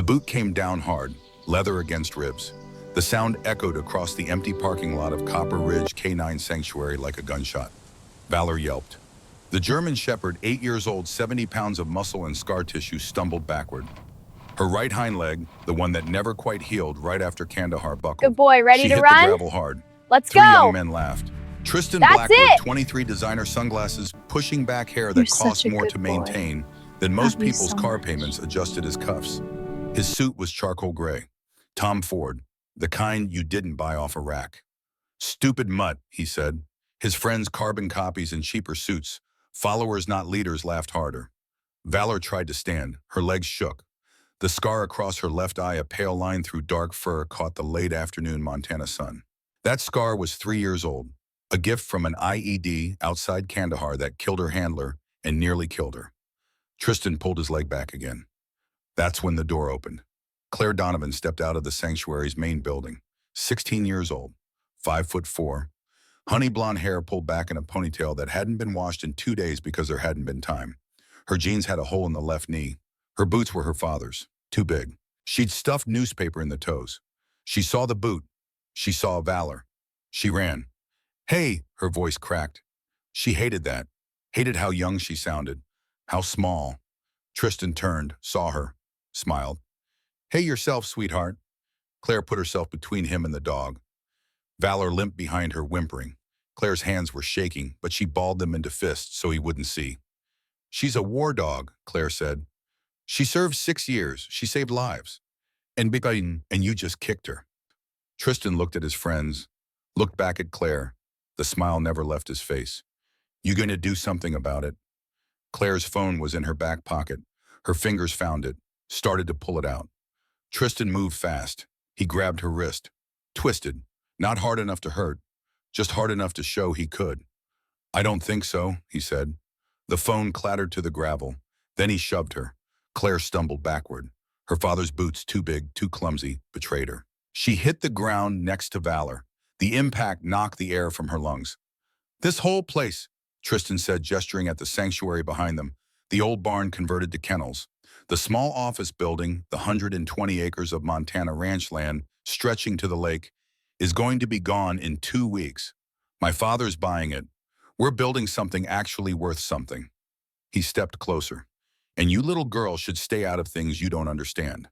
boot came down hard, leather against ribs. The sound echoed across the empty parking lot of Copper Ridge Canine Sanctuary like a gunshot. Valor yelped. The German Shepherd, 8 years old, 70 pounds of muscle and scar tissue, stumbled backward. Her right hind leg, the one that never quite healed right after Kandahar buckled. Good boy, ready she to hit run? the gravel hard. Let's Three go. young men laughed. Tristan That's Blackwood, it. 23, designer sunglasses, pushing back hair You're that such cost a more good to boy. maintain than most Love you people's so car much. payments, adjusted his cuffs. His suit was charcoal gray. Tom Ford, the kind you didn't buy off a rack. Stupid mutt, he said. His friends' carbon copies and cheaper suits. Followers, not leaders, laughed harder. Valor tried to stand. Her legs shook. The scar across her left eye, a pale line through dark fur, caught the late afternoon Montana sun. That scar was 3 years old, a gift from an IED outside Kandahar that killed her handler and nearly killed her. Tristan pulled his leg back again. That's when the door opened. Claire Donovan stepped out of the sanctuary's main building, 16 years old, 5'4", honey blonde hair pulled back in a ponytail that hadn't been washed in 2 days because there hadn't been time. Her jeans had a hole in the left knee. Her boots were her father's, too big. She'd stuffed newspaper in the toes. She saw the boot. She saw Valor. She ran. Hey, her voice cracked. She hated that. Hated how young she sounded. How small. Tristan turned, saw her, smiled. Hey yourself, sweetheart. Claire put herself between him and the dog. Valor limped behind her, whimpering. Claire's hands were shaking, but she balled them into fists so he wouldn't see. She's a war dog, Claire said. She served 6 years. She saved lives. And you just kicked her. Tristan looked at his friends, looked back at Claire. The smile never left his face. You going to do something about it? Claire's phone was in her back pocket. Her fingers found it, started to pull it out. Tristan moved fast. He grabbed her wrist, twisted, not hard enough to hurt, just hard enough to show he could. I don't think so, he said. The phone clattered to the gravel. Then he shoved her. Claire stumbled backward. Her father's boots, too big, too clumsy, betrayed her. She hit the ground next to Valor. The impact knocked the air from her lungs. This whole place, Tristan said, gesturing at the sanctuary behind them, the old barn converted to kennels. The small office building, the 120 acres of Montana ranch land stretching to the lake, is going to be gone in 2 weeks. My father's buying it. We're building something actually worth something. He stepped closer. And you little girls should stay out of things you don't understand.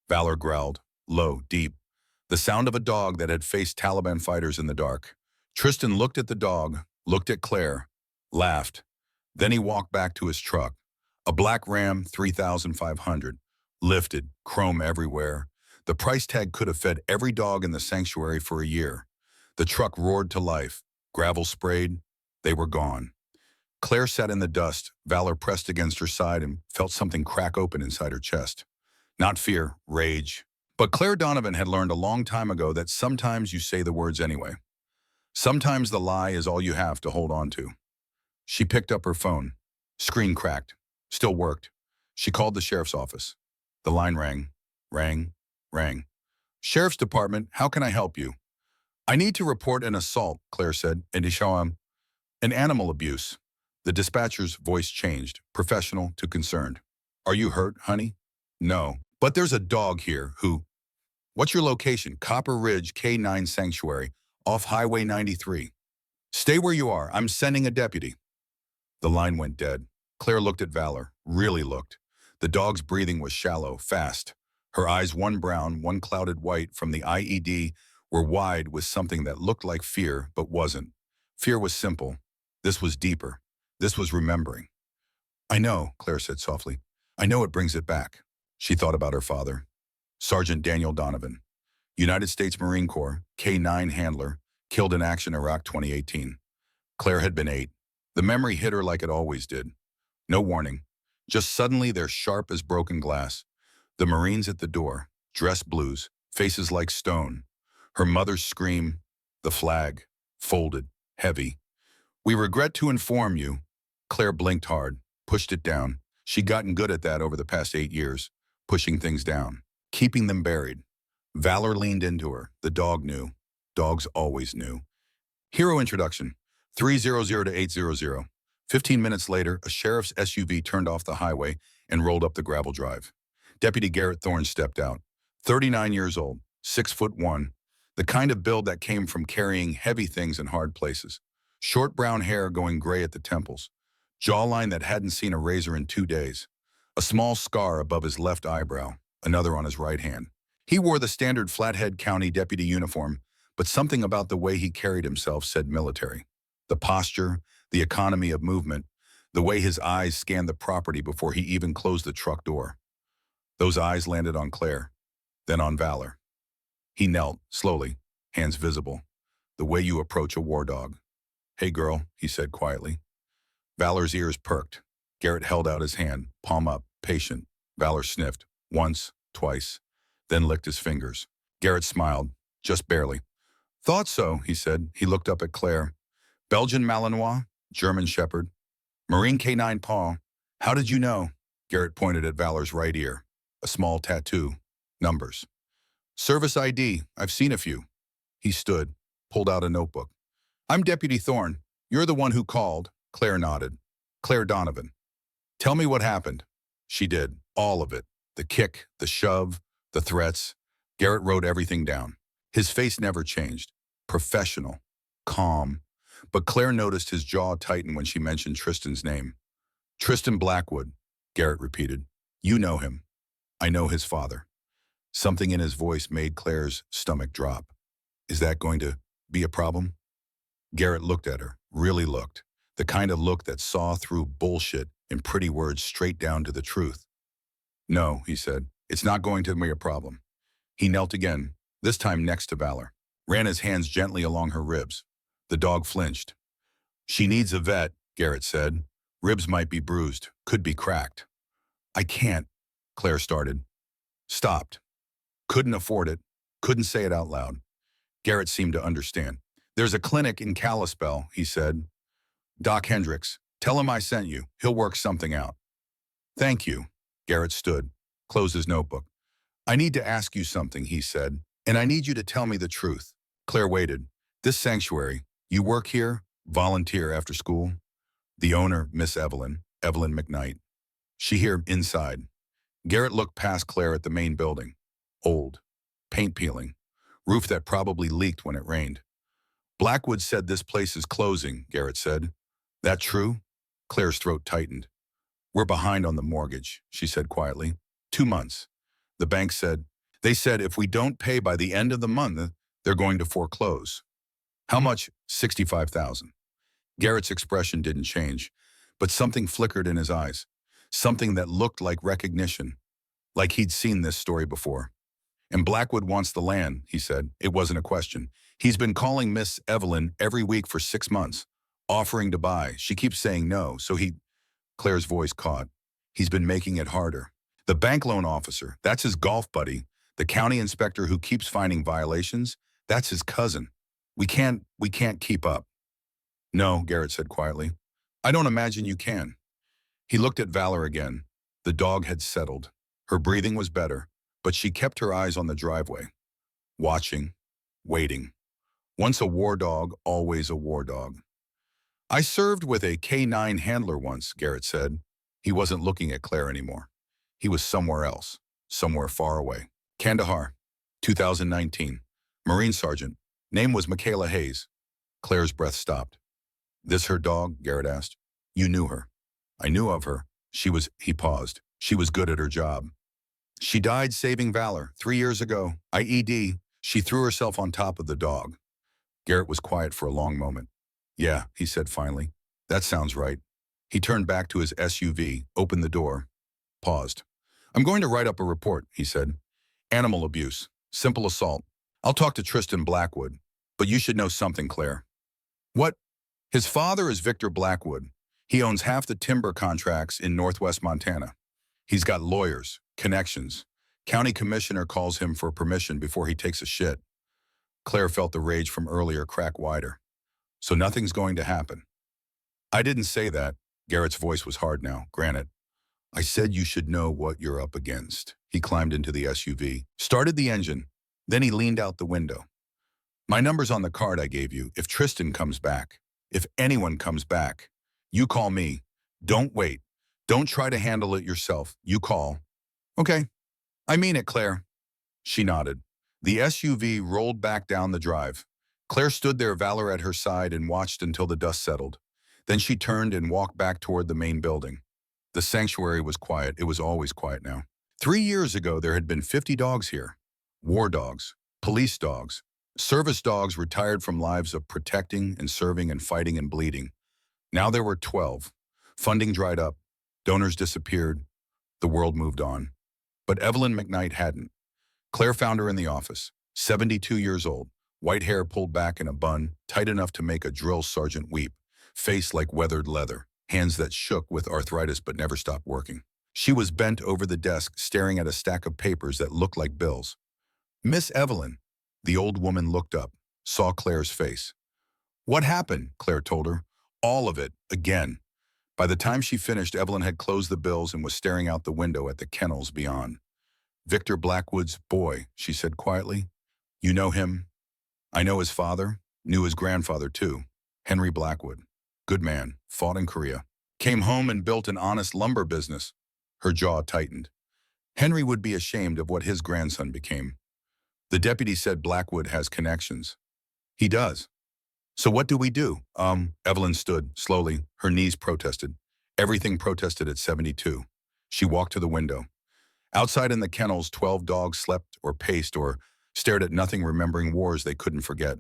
Valor growled, low, deep, the sound of a dog that had faced Taliban fighters in the dark. Tristan looked at the dog, looked at Claire, laughed. Then he walked back to his truck. A black Ram 3500, lifted, chrome everywhere. The price tag could have fed every dog in the sanctuary for a year. The truck roared to life. Gravel sprayed. They were gone. Claire sat in the dust. Valor pressed against her side and felt something crack open inside her chest. Not fear, rage. But Claire Donovan had learned a long time ago that sometimes you say the words anyway. Sometimes the lie is all you have to hold on to. She picked up her phone. Screen cracked. Still worked. She called the sheriff's office. The line rang. Rang. Sheriff's Department, how can I help you? I need to report an assault, Claire said, and to show him an animal abuse. The dispatcher's voice changed, professional to concerned. Are you hurt, honey? No, but there's a dog here who... What's your location? Copper Ridge K9 Sanctuary, off Highway 93. Stay where you are. I'm sending a deputy. The line went dead. Claire looked at Valor, really looked. The dog's breathing was shallow, fast. Her eyes, one brown, one clouded white from the IED, were wide with something that looked like fear but wasn't. Fear was simple. This was deeper. This was remembering. I know, Claire said softly. I know it brings it back. She thought about her father. Sergeant Daniel Donovan, United States Marine Corps, K9 handler, killed in action Iraq 2018. Claire had been 8. The memory hit her like it always did. No warning. Just suddenly they're sharp as broken glass. The Marines at the door, dress blues, faces like stone. Her mother's scream, the flag, folded, heavy. We regret to inform you. Claire blinked hard, pushed it down. She'd gotten good at that over the past 8 years, pushing things down, keeping them buried. Valor leaned into her. The dog knew. Dogs always knew. Hero introduction, 300 to 800. 15 minutes later, a sheriff's SUV turned off the highway and rolled up the gravel drive. Deputy Garrett Thorne stepped out. 39 years old, 6'1", the kind of build that came from carrying heavy things in hard places. Short brown hair going gray at the temples. Jawline that hadn't seen a razor in 2 days. A small scar above his left eyebrow, another on his right hand. He wore the standard Flathead County deputy uniform, but something about the way he carried himself said military. The posture, the economy of movement, the way his eyes scanned the property before he even closed the truck door. Those eyes landed on Claire, then on Valor. He knelt, slowly, hands visible, the way you approach a war dog. "Hey girl," he said quietly. Valor's ears perked. Garrett held out his hand, palm up, patient. Valor sniffed, once, twice, then licked his fingers. Garrett smiled, just barely. "Thought so," he said. He looked up at Claire. "Belgian Malinois, German Shepherd, Marine Canine Paw. How did you know?" Garrett pointed at Valor's right ear. A small tattoo. Numbers. "Service ID. I've seen a few." He stood, pulled out a notebook. "I'm Deputy Thorne. You're the one who called." Claire nodded. "Claire Donovan. Tell me what happened." She did. All of it. The kick, the shove, the threats. Garrett wrote everything down. His face never changed. Professional. Calm. But Claire noticed his jaw tighten when she mentioned Tristan's name. "Tristan Blackwood," Garrett repeated. "You know him." "I know his father." Something in his voice made Claire's stomach drop. "Is that going to be a problem?" Garrett looked at her, really looked. The kind of look that saw through bullshit and pretty words straight down to the truth. "No," he said. "It's not going to be a problem." He knelt again, this time next to Valor. Ran his hands gently along her ribs. The dog flinched. "She needs a vet," Garrett said. "Ribs might be bruised, could be cracked." "I can't," Claire started. Stopped. Couldn't afford it. Couldn't say it out loud. Garrett seemed to understand. "There's a clinic in Kalispell," he said. "Doc Hendricks. Tell him I sent you. He'll work something out." "Thank you." Garrett stood, closed his notebook. "I need to ask you something," he said, "and I need you to tell me the truth." Claire waited. "This sanctuary, you work here? Volunteer after school?" The owner, Miss Evelyn McKnight. "She here inside." Garrett looked past Claire at the main building. Old. Paint peeling. Roof that probably leaked when it rained. "Blackwood said this place is closing," Garrett said. "That true?" Claire's throat tightened. "We're behind on the mortgage," she said quietly. 2 months. The bank said, they said if we don't pay by the end of the month, they're going to foreclose. "How much?" $65,000. Garrett's expression didn't change, but something flickered in his eyes. Something that looked like recognition, like he'd seen this story before. "And Blackwood wants the land," he said. It wasn't a question. "He's been calling Miss Evelyn every week for 6 months, offering to buy. She keeps saying no, so Claire's voice caught. "He's been making it harder. The bank loan officer, that's his golf buddy. The county inspector who keeps finding violations, that's his cousin. We can't keep up." "No," Garrett said quietly. "I don't imagine you can." He looked at Valor again. The dog had settled. Her breathing was better, but she kept her eyes on the driveway. Watching, waiting. Once a war dog, always a war dog. "I served with a K9 handler once," Garrett said. He wasn't looking at Claire anymore. He was somewhere else, somewhere far away. "Kandahar, 2019. Marine Sergeant. Name was Michaela Hayes." Claire's breath stopped. "This her dog?" Garrett asked. "You knew her." "I knew of her. He paused. "She was good at her job. She died saving Valor 3 years ago. IED. She threw herself on top of the dog." Garrett was quiet for a long moment. "Yeah," he said finally. "That sounds right." He turned back to his SUV, opened the door, paused. "I'm going to write up a report," he said. "Animal abuse. Simple assault. I'll talk to Tristan Blackwood. But you should know something, Claire." "What?" "His father is Victor Blackwood. He owns half the timber contracts in northwest Montana. He's got lawyers, connections. County commissioner calls him for permission before he takes a shit." Claire felt the rage from earlier crack wider. "So nothing's going to happen." "I didn't say that." Garrett's voice was hard now, granted. "I said you should know what you're up against." He climbed into the SUV, started the engine, then he leaned out the window. "My number's on the card I gave you. If Tristan comes back, if anyone comes back, you call me. Don't wait. Don't try to handle it yourself. You call." "Okay." I mean it, Claire. She nodded. The SUV rolled back down the drive. Claire stood there, Valor at her side, and watched until the dust settled. Then she turned and walked back toward the main building. The sanctuary was quiet. It was always quiet now. 3 years ago, there had been 50 dogs here. War dogs, police dogs, service dogs retired from lives of protecting and serving and fighting and bleeding. Now there were 12. Funding dried up. Donors disappeared. The world moved on. But Evelyn McKnight hadn't. Claire found her in the office, 72 years old, white hair pulled back in a bun, tight enough to make a drill sergeant weep, face like weathered leather, hands that shook with arthritis but never stopped working. She was bent over the desk, staring at a stack of papers that looked like bills. Miss Evelyn. The old woman looked up, saw Claire's face. What happened? Claire told her. All of it, again. By the time she finished, Evelyn had closed the bills and was staring out the window at the kennels beyond. Victor Blackwood's boy, she said quietly. You know him? I know his father, knew his grandfather too. Henry Blackwood. Good man, fought in Korea. Came home and built an honest lumber business. Her jaw tightened. Henry would be ashamed of what his grandson became. The deputy said Blackwood has connections. He does. So what do we do? Evelyn stood, slowly, her knees protested. Everything protested at 72. She walked to the window. Outside in the kennels, 12 dogs slept or paced or stared at nothing, remembering wars they couldn't forget.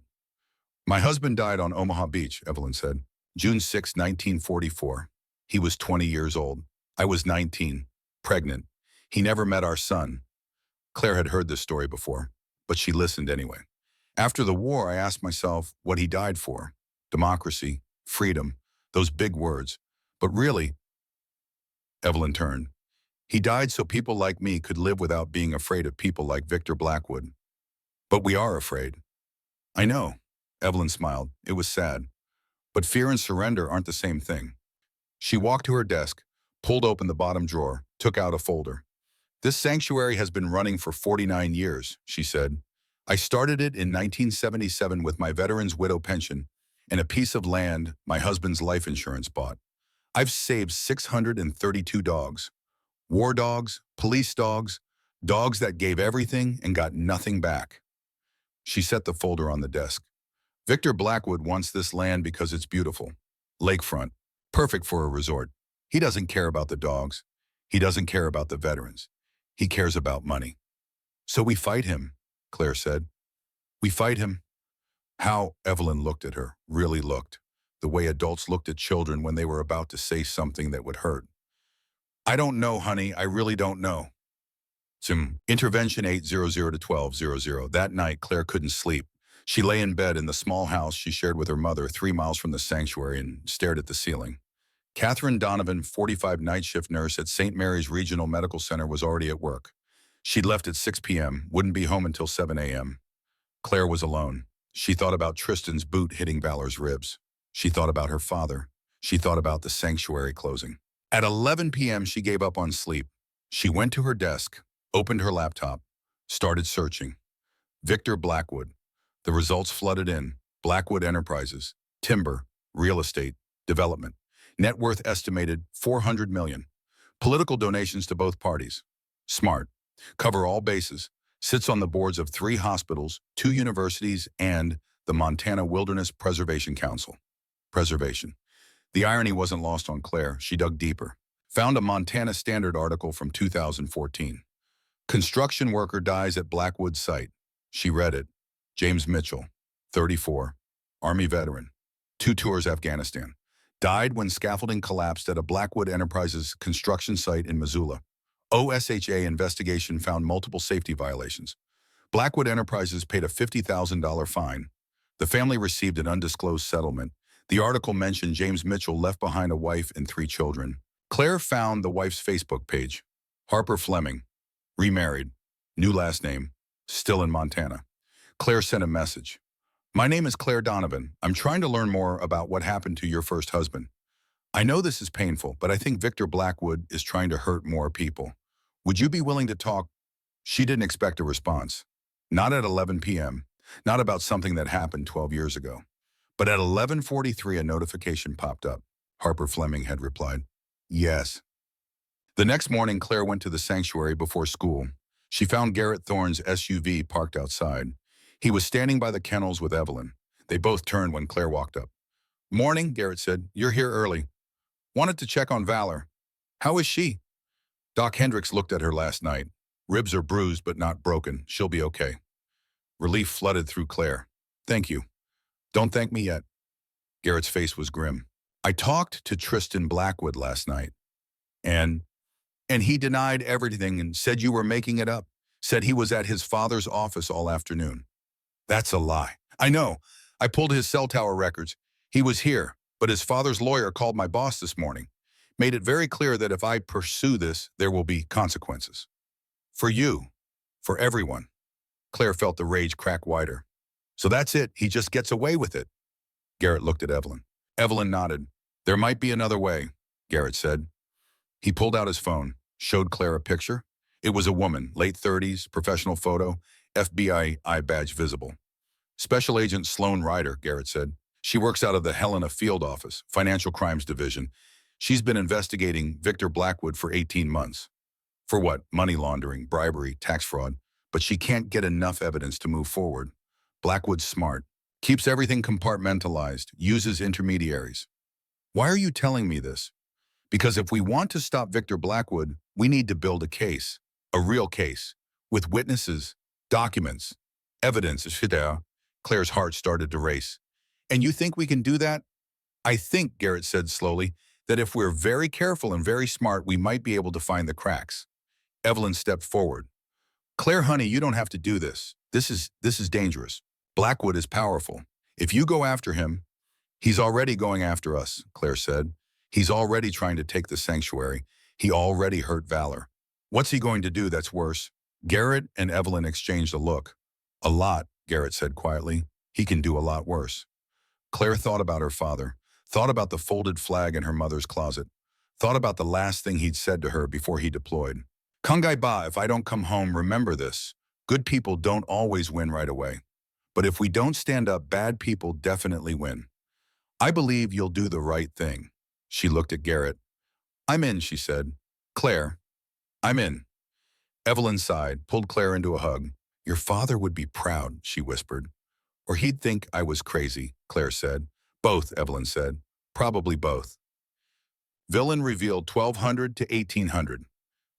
My husband died on Omaha Beach, Evelyn said. June 6, 1944. He was 20 years old. I was 19, pregnant. He never met our son. Claire had heard this story before, but she listened anyway. After the war, I asked myself what he died for. Democracy, freedom, those big words. But really, Evelyn turned. He died so people like me could live without being afraid of people like Victor Blackwood. But we are afraid. I know, Evelyn smiled. It was sad. But fear and surrender aren't the same thing. She walked to her desk, pulled open the bottom drawer, took out a folder. This sanctuary has been running for 49 years, she said. I started it in 1977 with my veteran's widow pension and a piece of land my husband's life insurance bought. I've saved 632 dogs. War dogs, police dogs, dogs that gave everything and got nothing back. She set the folder on the desk. Victor Blackwood wants this land because it's beautiful. Lakefront, perfect for a resort. He doesn't care about the dogs. He doesn't care about the veterans. He cares about money. So we fight him, Claire said. We fight him. How? Evelyn looked at her, really looked, the way adults looked at children when they were about to say something that would hurt. I don't know, honey, I really don't know. Intervention 800 to 1200. That night, Claire couldn't sleep. She lay in bed in the small house she shared with her mother 3 miles from the sanctuary and stared at the ceiling. Catherine Donovan, 45 night shift nurse at St. Mary's Regional Medical Center, was already at work. She'd left at 6 p.m., wouldn't be home until 7 a.m. Claire was alone. She thought about Tristan's boot hitting Valor's ribs. She thought about her father. She thought about the sanctuary closing. At 11 p.m., she gave up on sleep. She went to her desk, opened her laptop, started searching. Victor Blackwood. The results flooded in. Blackwood Enterprises, timber, real estate, development. Net worth estimated $400 million. Political donations to both parties. Smart. Cover all bases. Sits on the boards of 3 hospitals, 2 universities, and the Montana Wilderness Preservation Council. Preservation. The irony wasn't lost on Claire. She dug deeper. Found a Montana Standard article from 2014. Construction worker dies at Blackwood site. She read it. James Mitchell, 34, Army veteran, 2 tours Afghanistan. Died when scaffolding collapsed at a Blackwood Enterprises construction site in Missoula. OSHA investigation found multiple safety violations. Blackwood Enterprises paid a $50,000 fine. The family received an undisclosed settlement. The article mentioned James Mitchell left behind a wife and 3 children. Claire found the wife's Facebook page. Harper Fleming, remarried, new last name, still in Montana. Claire sent a message. My name is Claire Donovan. I'm trying to learn more about what happened to your first husband. I know this is painful, but I think Victor Blackwood is trying to hurt more people. Would you be willing to talk? She didn't expect a response. Not at 11 p.m., not about something that happened 12 years ago. But at 11:43, a notification popped up. Harper Fleming had replied, yes. The next morning, Claire went to the sanctuary before school. She found Garrett Thorne's SUV parked outside. He was standing by the kennels with Evelyn. They both turned when Claire walked up. "Morning," Garrett said. "You're here early. Wanted to check on Valor. How is she?" Doc Hendricks looked at her last night. "Ribs are bruised but not broken. She'll be okay." Relief flooded through Claire. "Thank you. Don't thank me yet." Garrett's face was grim. "I talked to Tristan Blackwood last night, and he denied everything and said you were making it up. Said he was at his father's office all afternoon." "That's a lie." "I know. I pulled his cell tower records. He was here, but his father's lawyer called my boss this morning. Made it very clear that if I pursue this, there will be consequences. For you. For everyone." Claire felt the rage crack wider. "So that's it. He just gets away with it." Garrett looked at Evelyn. Evelyn nodded. "There might be another way," Garrett said. He pulled out his phone, showed Claire a picture. It was a woman, late 30s, professional photo, FBI badge visible. "Special Agent Sloan Ryder," Garrett said. "She works out of the Helena Field Office, Financial Crimes Division. She's been investigating Victor Blackwood for 18 months. For what? Money laundering, bribery, tax fraud. But she can't get enough evidence to move forward. Blackwood's smart. Keeps everything compartmentalized, uses intermediaries." "Why are you telling me this?" "Because if we want to stop Victor Blackwood, we need to build a case. A real case. With witnesses, documents, evidence." Claire's heart started to race. "And you think we can do that?" "I think," Garrett said slowly, "that if we're very careful and very smart, we might be able to find the cracks." Evelyn stepped forward. "Claire, honey, you don't have to do this. This is dangerous. Blackwood is powerful. If you go after him—" "He's already going after us," Claire said. "He's already trying to take the sanctuary. He already hurt Valor. What's he going to do that's worse?" Garrett and Evelyn exchanged a look. "A lot," Garrett said quietly. "He can do a lot worse." Claire thought about her father, thought about the folded flag in her mother's closet, thought about the last thing he'd said to her before he deployed. "Kangai ba, if I don't come home, remember this. Good people don't always win right away. But if we don't stand up, bad people definitely win. I believe you'll do the right thing." She looked at Garrett. "I'm in," she said. "Claire, I'm in." Evelyn sighed, pulled Claire into a hug. "Your father would be proud," she whispered. "Or he'd think I was crazy," Claire said. "Both," Evelyn said. "Probably both." Villain revealed 1200 to 1800.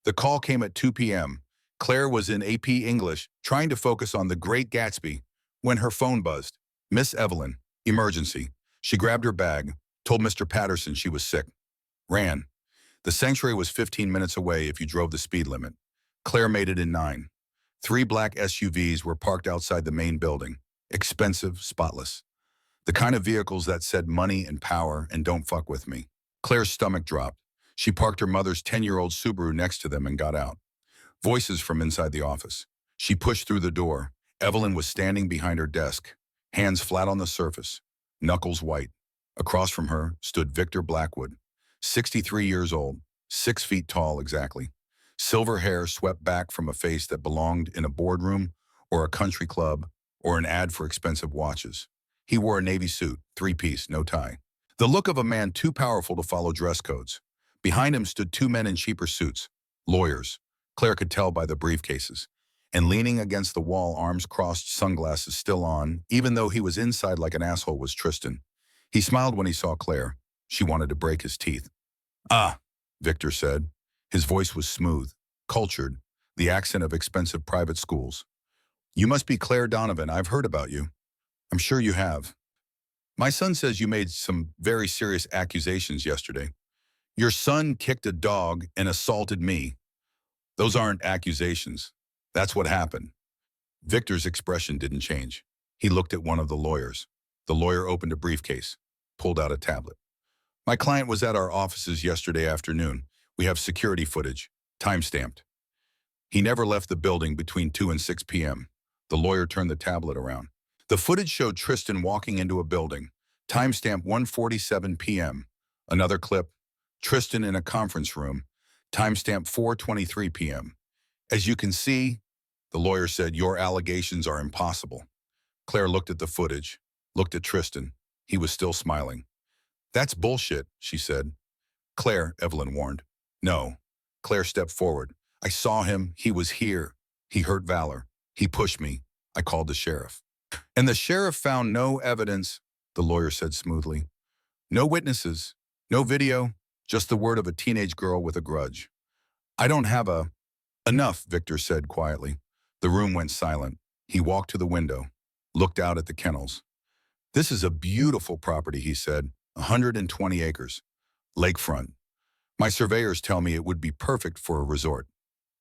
The call came at 2 p.m. Claire was in AP English, trying to focus on The Great Gatsby, when her phone buzzed. "Miss Evelyn, emergency." She grabbed her bag, told Mr. Patterson she was sick. Ran. The sanctuary was 15 minutes away if you drove the speed limit. Claire made it in 9. 3 black SUVs were parked outside the main building. Expensive, spotless. The kind of vehicles that said money and power and don't fuck with me. Claire's stomach dropped. She parked her mother's 10-year-old Subaru next to them and got out. Voices from inside the office. She pushed through the door. Evelyn was standing behind her desk, hands flat on the surface, knuckles white. Across from her stood Victor Blackwood, 63 years old, 6 feet tall exactly. Silver hair swept back from a face that belonged in a boardroom or a country club or an ad for expensive watches. He wore a navy suit, 3-piece, no tie. The look of a man too powerful to follow dress codes. Behind him stood 2 men in cheaper suits, lawyers. Claire could tell by the briefcases. And leaning against the wall, arms crossed, sunglasses still on, even though he was inside like an asshole, was Tristan. He smiled when he saw Claire. She wanted to break his teeth. "Ah," Victor said. His voice was smooth, cultured, the accent of expensive private schools. "You must be Claire Donovan. I've heard about you." "I'm sure you have. My son says you made some very serious accusations yesterday. Your son kicked a dog and assaulted me. Those aren't accusations. That's what happened." Victor's expression didn't change. He looked at one of the lawyers. The lawyer opened a briefcase, pulled out a tablet. "My client was at our offices yesterday afternoon. We have security footage, time-stamped. He never left the building between 2 and 6 p.m. The lawyer turned the tablet around. The footage showed Tristan walking into a building, time-stamped 1:47 p.m. Another clip, Tristan in a conference room, time-stamped 4:23 p.m. As you can see," the lawyer said, "your allegations are impossible." Claire looked at the footage, looked at Tristan. He was still smiling. "That's bullshit," she said. "Claire," Evelyn warned. "No." Claire stepped forward. "I saw him. He was here. He hurt Valor. He pushed me. I called the sheriff. And the sheriff found no evidence, the lawyer said smoothly. No witnesses, no video, just the word of a teenage girl with a grudge. I don't have a... Enough, Victor said quietly. The room went silent. He walked to the window, looked out at the kennels. This is a beautiful property, he said. 120 acres. Lakefront. My surveyors tell me it would be perfect for a resort.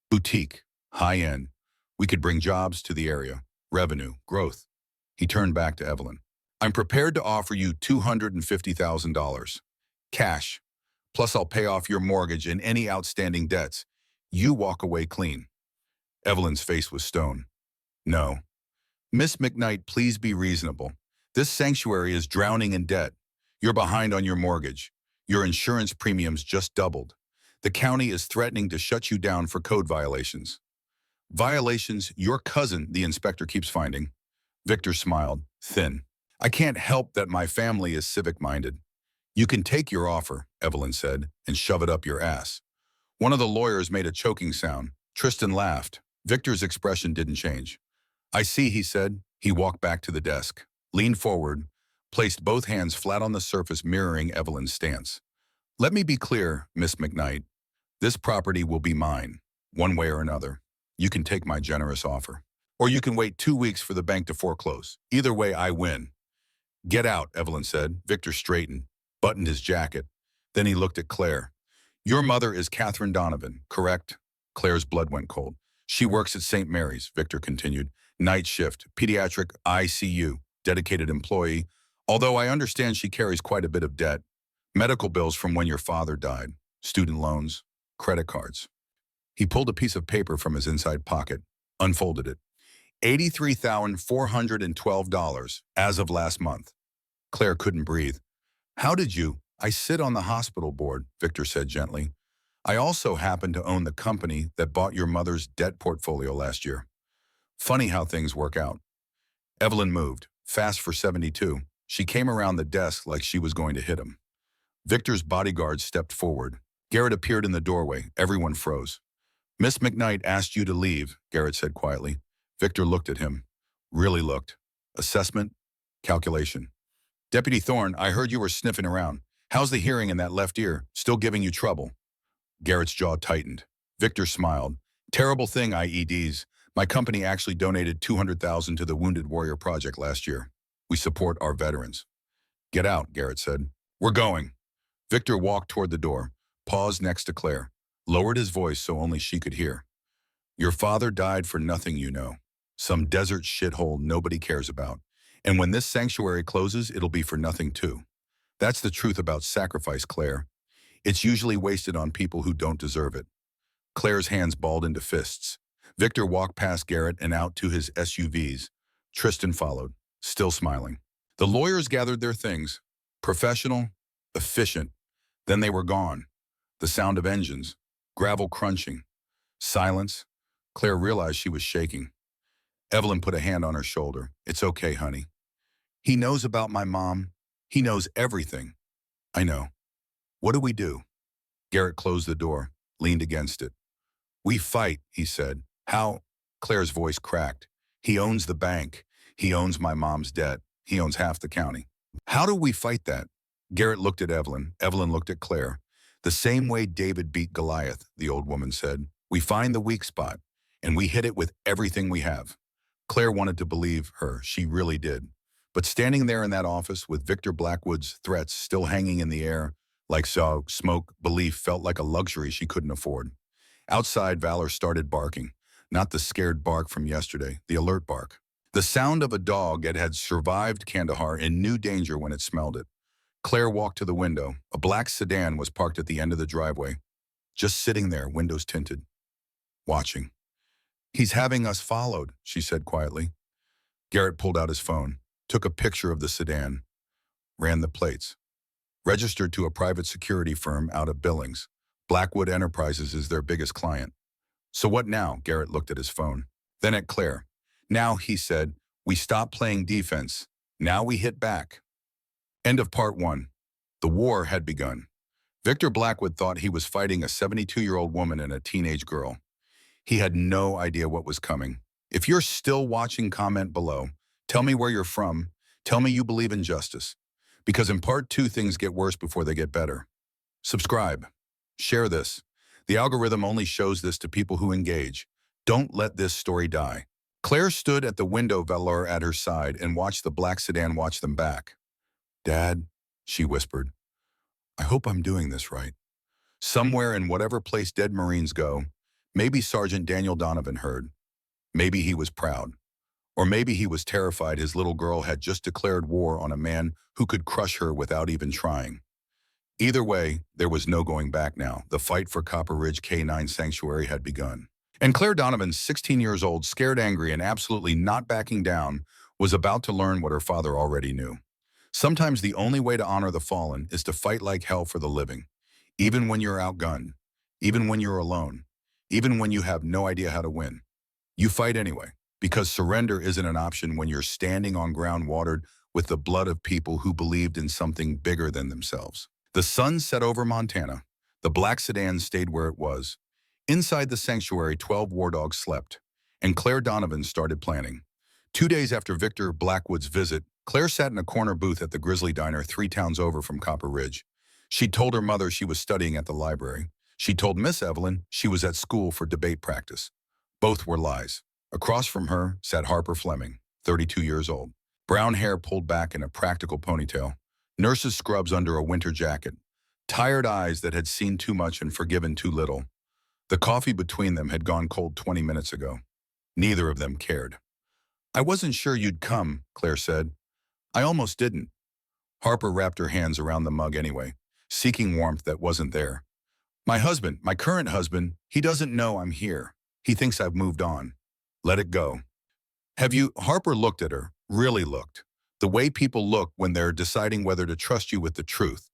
Boutique. High-end. We could bring jobs to the area. Revenue. Growth. He turned back to Evelyn. I'm prepared to offer you $250,000. Cash. Plus I'll pay off your mortgage and any outstanding debts. You walk away clean. Evelyn's face was stone. No. Miss McKnight, please be reasonable. This sanctuary is drowning in debt. You're behind on your mortgage. Your insurance premiums just doubled. The county is threatening to shut you down for code violations. Violations your cousin, the inspector keeps finding. Victor smiled, thin. I can't help that my family is civic-minded. You can take your offer, Evelyn said, and shove it up your ass. One of the lawyers made a choking sound. Tristan laughed. Victor's expression didn't change. I see, he said. He walked back to the desk, leaned forward, placed both hands flat on the surface mirroring Evelyn's stance. Let me be clear, Miss McKnight. This property will be mine, one way or another. You can take my generous offer. Or you can wait 2 weeks for the bank to foreclose. Either way, I win. Get out, Evelyn said. Victor straightened, buttoned his jacket. Then he looked at Claire. Your mother is Catherine Donovan, correct? Claire's blood went cold. She works at St. Mary's, Victor continued. Night shift, pediatric ICU, dedicated employee. Although I understand she carries quite a bit of debt. Medical bills from when your father died, student loans, credit cards. He pulled a piece of paper from his inside pocket, unfolded it. $83,412 as of last month. Claire couldn't breathe. How did you? I sit on the hospital board, Victor said gently. I also happen to own the company that bought your mother's debt portfolio last year. Funny how things work out. Evelyn moved, fast for 72. She came around the desk like she was going to hit him. Victor's bodyguard stepped forward. Garrett appeared in the doorway. Everyone froze. Miss McKnight asked you to leave, Garrett said quietly. Victor looked at him. Really looked. Assessment? Calculation. Deputy Thorne, I heard you were sniffing around. How's the hearing in that left ear? Still giving you trouble? Garrett's jaw tightened. Victor smiled. Terrible thing, IEDs. My company actually donated $200,000 to the Wounded Warrior Project last year. We support our veterans. Get out, Garrett said. We're going. Victor walked toward the door, paused next to Claire, lowered his voice so only she could hear. Your father died for nothing, you know. Some desert shithole nobody cares about. And when this sanctuary closes, it'll be for nothing too. That's the truth about sacrifice, Claire. It's usually wasted on people who don't deserve it. Claire's hands balled into fists. Victor walked past Garrett and out to his SUVs. Tristan followed, still smiling. The lawyers gathered their things. Professional, efficient. Then they were gone. The sound of engines, gravel crunching, silence. Claire realized she was shaking. Evelyn put a hand on her shoulder. It's okay, honey. He knows about my mom. He knows everything. I know. What do we do? Garrett closed the door, leaned against it. We fight, he said. How? Claire's voice cracked. He owns the bank. He owns my mom's debt. He owns half the county. How do we fight that? Garrett looked at Evelyn. Evelyn looked at Claire. The same way David beat Goliath, the old woman said. We find the weak spot, and we hit it with everything we have. Claire wanted to believe her. She really did. But standing there in that office with Victor Blackwood's threats still hanging in the air, like smoke, belief felt like a luxury she couldn't afford. Outside, Valor started barking. Not the scared bark from yesterday, the alert bark. The sound of a dog that had survived Kandahar in new danger when it smelled it. Claire walked to the window. A black sedan was parked at the end of the driveway. Just sitting there, windows tinted. Watching. He's having us followed, she said quietly. Garrett pulled out his phone, took a picture of the sedan, ran the plates. Registered to a private security firm out of Billings. Blackwood Enterprises is their biggest client. So what now? Garrett looked at his phone. Then at Claire. Now, he said, we stop playing defense. Now we hit back. End of part 1. The war had begun. Victor Blackwood thought he was fighting a 72-year-old woman and a teenage girl. He had no idea what was coming. If you're still watching, comment below. Tell me where you're from. Tell me you believe in justice. Because in part 2, things get worse before they get better. Subscribe. Share this. The algorithm only shows this to people who engage. Don't let this story die. Claire stood at the window, Valor at her side, and watched the black sedan watch them back. "Dad," she whispered, "I hope I'm doing this right." Somewhere in whatever place dead Marines go, maybe Sergeant Daniel Donovan heard. Maybe he was proud. Or maybe he was terrified his little girl had just declared war on a man who could crush her without even trying. Either way, there was no going back now. The fight for Copper Ridge K-9 Sanctuary had begun. And Claire Donovan, 16 years old, scared, angry, and absolutely not backing down, was about to learn what her father already knew. Sometimes the only way to honor the fallen is to fight like hell for the living. Even when you're outgunned, even when you're alone, even when you have no idea how to win. You fight anyway, because surrender isn't an option when you're standing on ground watered with the blood of people who believed in something bigger than themselves. The sun set over Montana. The black sedan stayed where it was. Inside the sanctuary, 12 war dogs slept, and Claire Donovan started planning. 2 days after Victor Blackwood's visit, Claire sat in a corner booth at the Grizzly Diner 3 towns over from Copper Ridge. She told her mother she was studying at the library. She told Miss Evelyn she was at school for debate practice. Both were lies. Across from her sat Harper Fleming, 32 years old. Brown hair pulled back in a practical ponytail. Nurse's scrubs under a winter jacket. Tired eyes that had seen too much and forgiven too little. The coffee between them had gone cold 20 minutes ago. Neither of them cared. "I wasn't sure you'd come," Claire said. "I almost didn't." Harper wrapped her hands around the mug anyway, seeking warmth that wasn't there. "My husband, my current husband, he doesn't know I'm here. He thinks I've moved on. Let it go." "Have you?" Harper looked at her, really looked. The way people look when they're deciding whether to trust you with the truth.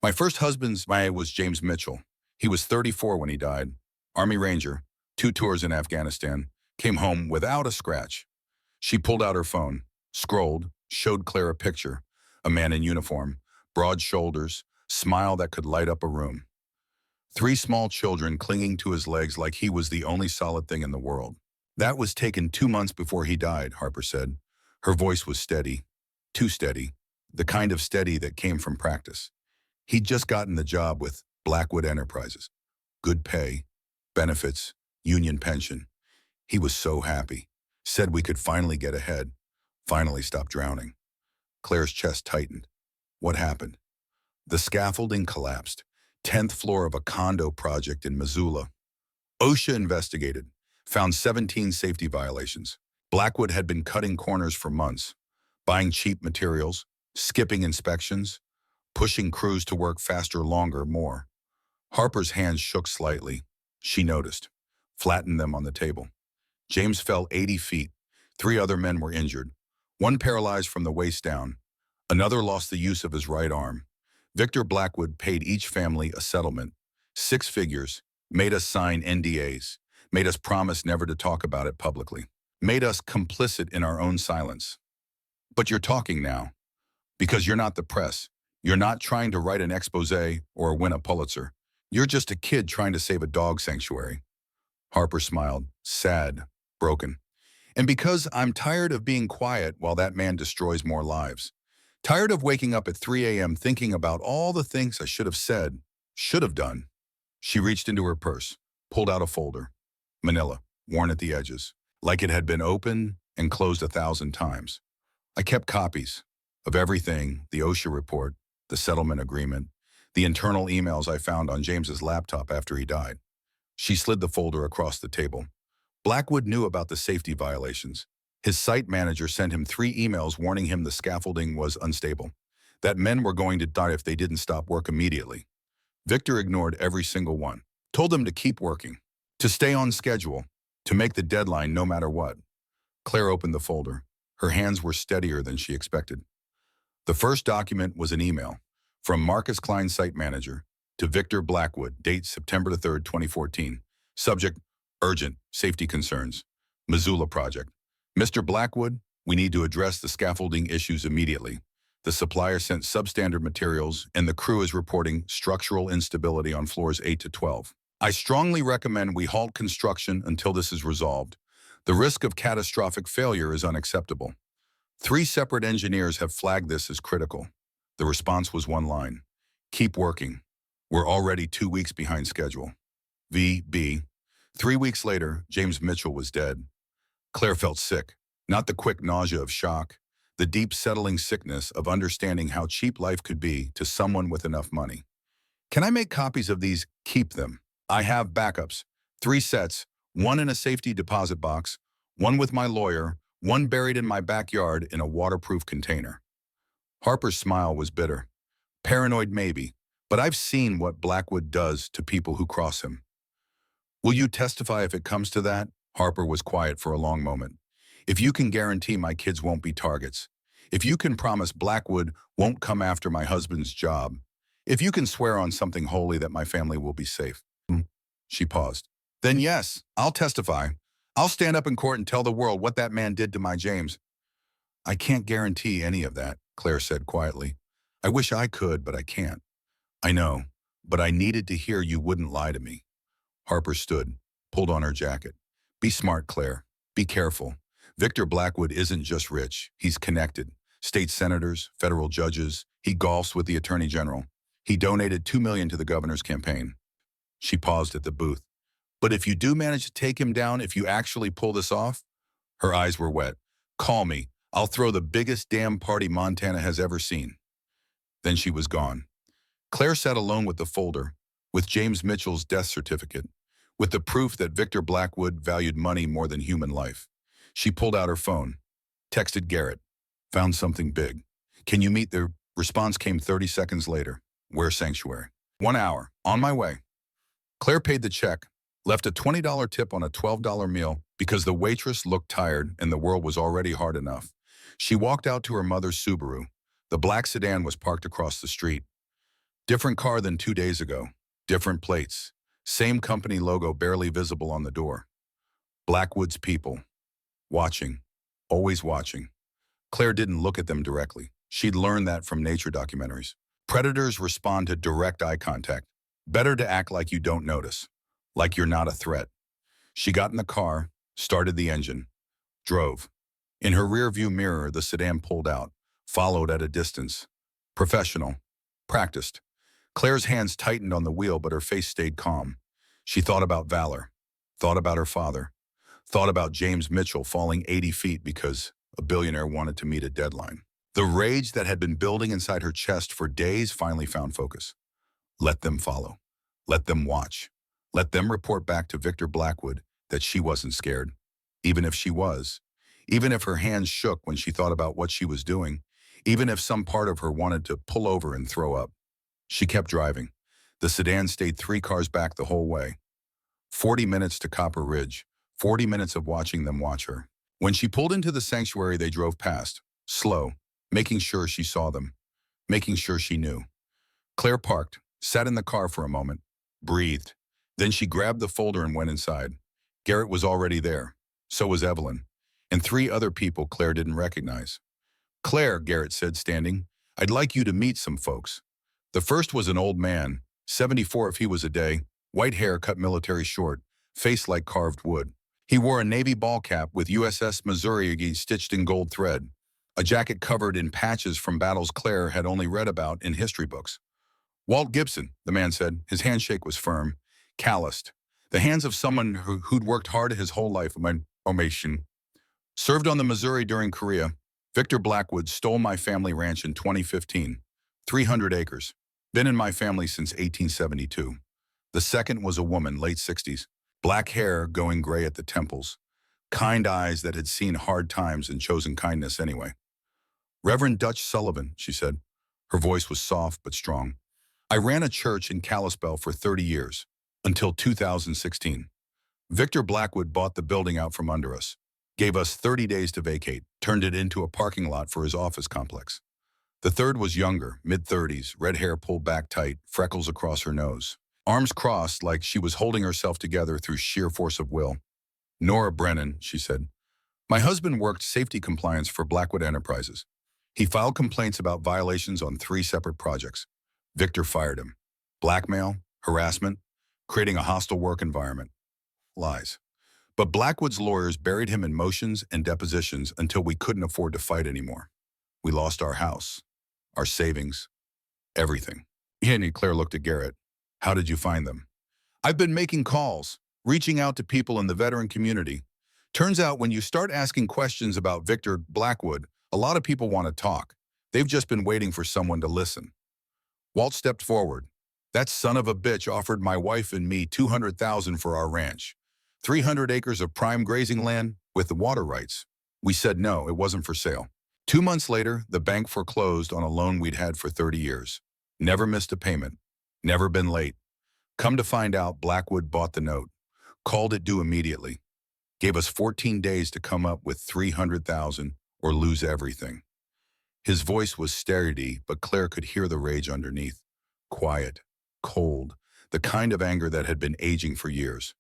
"My first husband's name was James Mitchell. He was 34 when he died. Army Ranger, 2 tours in Afghanistan, came home without a scratch." She pulled out her phone, scrolled, showed Claire a picture. A man in uniform, broad shoulders, smile that could light up a room. 3 small children clinging to his legs like he was the only solid thing in the world. "That was taken 2 months before he died," Harper said. Her voice was steady, too steady, the kind of steady that came from practice. "He'd just gotten the job with Blackwood Enterprises. Good pay, benefits, union pension. He was so happy. Said we could finally get ahead, finally stop drowning." Claire's chest tightened. What happened? The scaffolding collapsed. 10th floor of a condo project in Missoula. OSHA investigated, found 17 safety violations. Blackwood had been cutting corners for months, buying cheap materials, skipping inspections, pushing crews to work faster, longer, more. Harper's hands shook slightly. She noticed, flattened them on the table. James fell 80 feet. 3 other men were injured. One paralyzed from the waist down. Another lost the use of his right arm. Victor Blackwood paid each family a settlement, 6 figures, made us sign NDAs, made us promise never to talk about it publicly, made us complicit in our own silence. But you're talking now, because you're not the press. You're not trying to write an expose or win a Pulitzer. You're just a kid trying to save a dog sanctuary. Harper smiled, sad, broken. "And because I'm tired of being quiet while that man destroys more lives. Tired of waking up at 3 a.m. thinking about all the things I should have said, should have done." She reached into her purse, pulled out a folder. Manila, worn at the edges, like it had been opened and closed 1,000 times. "I kept copies of everything, the OSHA report, the settlement agreement, the internal emails I found on James's laptop after he died." She slid the folder across the table. Blackwood knew about the safety violations. His site manager sent him 3 emails warning him the scaffolding was unstable, that men were going to die if they didn't stop work immediately. Victor ignored every single one, told them to keep working, to stay on schedule, to make the deadline no matter what. Claire opened the folder. Her hands were steadier than she expected. The first document was an email from Marcus Klein, site manager, to Victor Blackwood, date September 3, 2014. Subject, urgent, safety concerns, Missoula project. "Mr. Blackwood, we need to address the scaffolding issues immediately. The supplier sent substandard materials and the crew is reporting structural instability on floors 8 to 12. I strongly recommend we halt construction until this is resolved. The risk of catastrophic failure is unacceptable. 3 separate engineers have flagged this as critical. The response was one line. Keep working. We're already 2 weeks behind schedule. VB. 3 weeks later, James Mitchell was dead. Claire felt sick, not the quick nausea of shock, the deep settling sickness of understanding how cheap life could be to someone with enough money. Can I make copies of these? Keep them. I have backups. 3 sets, 1 in a safety deposit box, 1 with my lawyer, 1 buried in my backyard in a waterproof container. Harper's smile was bitter. Paranoid maybe, but I've seen what Blackwood does to people who cross him. Will you testify if it comes to that? Harper was quiet for a long moment. If you can guarantee my kids won't be targets. If you can promise Blackwood won't come after my husband's job. If you can swear on something holy that my family will be safe. She paused. Then yes, I'll testify. I'll stand up in court and tell the world what that man did to my James. I can't guarantee any of that, Claire said quietly. I wish I could, but I can't. I know, but I needed to hear you wouldn't lie to me. Harper stood, pulled on her jacket. Be smart, Claire. Be careful. Victor Blackwood isn't just rich. He's connected. State senators, federal judges. He golfs with the attorney general. He donated $2 million to the governor's campaign. She paused at the booth. But if you do manage to take him down, if you actually pull this off? Her eyes were wet. Call me. I'll throw the biggest damn party Montana has ever seen. Then she was gone. Claire sat alone with the folder, with James Mitchell's death certificate, with the proof that Victor Blackwood valued money more than human life. She pulled out her phone, texted Garrett, found something big. Can you meet? The response came 30 seconds later. Where sanctuary? 1 hour. On my way. Claire paid the check, left a $20 tip on a $12 meal because the waitress looked tired and the world was already hard enough. She walked out to her mother's Subaru. The black sedan was parked across the street. Different car than 2 days ago. Different plates. Same company logo barely visible on the door. Blackwood's people. Watching. Always watching. Claire didn't look at them directly. She'd learned that from nature documentaries. Predators respond to direct eye contact. Better to act like you don't notice. Like you're not a threat. She got in the car, started the engine, drove. In her rearview mirror, the sedan pulled out, followed at a distance. Professional. Practiced. Claire's hands tightened on the wheel, but her face stayed calm. She thought about valor, thought about her father, thought about James Mitchell falling 80 feet because a billionaire wanted to meet a deadline. The rage that had been building inside her chest for days finally found focus. Let them follow. Let them watch. Let them report back to Victor Blackwood that she wasn't scared, even if she was, even if her hands shook when she thought about what she was doing, even if some part of her wanted to pull over and throw up. She kept driving. The sedan stayed 3 cars back the whole way. 40 minutes to Copper Ridge, 40 minutes of watching them watch her. When she pulled into the sanctuary, they drove past, slow, making sure she saw them, making sure she knew. Claire parked, sat in the car for a moment, breathed. Then she grabbed the folder and went inside. Garrett was already there. So was Evelyn. And 3 other people Claire didn't recognize. Claire, Garrett said, standing, I'd like you to meet some folks. The first was an old man, 74 if he was a day, white hair cut military short, face like carved wood. He wore a Navy ball cap with USS Missouri stitched in gold thread, a jacket covered in patches from battles Claire had only read about in history books. Walt Gibson, the man said. His handshake was firm, calloused. The hands of someone who'd worked hard his whole life. Served on the Missouri during Korea. Victor Blackwood stole my family ranch in 2015. 300 acres. Been in my family since 1872. The second was a woman, late 60s. Black hair going gray at the temples. Kind eyes that had seen hard times and chosen kindness anyway. Reverend Dutch Sullivan, she said. Her voice was soft but strong. I ran a church in Kalispell for 30 years, until 2016. Victor Blackwood bought the building out from under us, gave us 30 days to vacate, turned it into a parking lot for his office complex. The third was younger, mid-30s, red hair pulled back tight, freckles across her nose. Arms crossed like she was holding herself together through sheer force of will. Nora Brennan, she said. My husband worked safety compliance for Blackwood Enterprises. He filed complaints about violations on 3 separate projects. Victor fired him. Blackmail, harassment, creating a hostile work environment. Lies. But Blackwood's lawyers buried him in motions and depositions until we couldn't afford to fight anymore. We lost our house, our savings, everything. And Claire looked at Garrett. How did you find them? I've been making calls, reaching out to people in the veteran community. Turns out when you start asking questions about Victor Blackwood, a lot of people want to talk. They've just been waiting for someone to listen. Walt stepped forward. That son of a bitch offered my wife and me $200,000 for our ranch. 300 acres of prime grazing land with the water rights. We said no, it wasn't for sale. 2 months later, the bank foreclosed on a loan we'd had for 30 years. Never missed a payment. Never been late. Come to find out, Blackwood bought the note, called it due immediately, gave us 14 days to come up with $300,000 or lose everything. His voice was steady, but Claire could hear the rage underneath. Quiet, cold, the kind of anger that had been aging for years.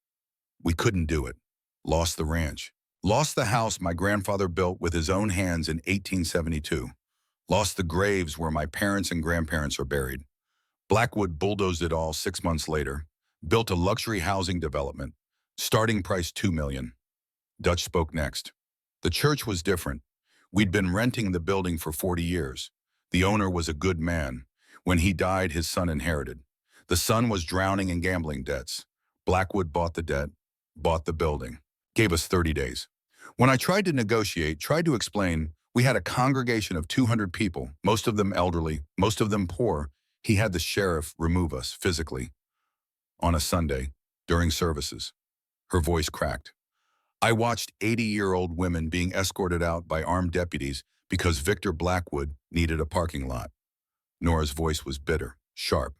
We couldn't do it. Lost the ranch. Lost the house my grandfather built with his own hands in 1872. Lost the graves where my parents and grandparents are buried. Blackwood bulldozed it all 6 months later, built a luxury housing development, starting price $2 million. Dutch spoke next. The church was different. We'd been renting the building for 40 years. The owner was a good man. When he died, his son inherited. The son was drowning in gambling debts. Blackwood bought the debt, bought the building, gave us 30 days. When I tried to negotiate, tried to explain, we had a congregation of 200 people, most of them elderly, most of them poor. He had the sheriff remove us physically. On a Sunday, during services. Her voice cracked. I watched 80-year-old women being escorted out by armed deputies because Victor Blackwood needed a parking lot. Nora's voice was bitter, sharp.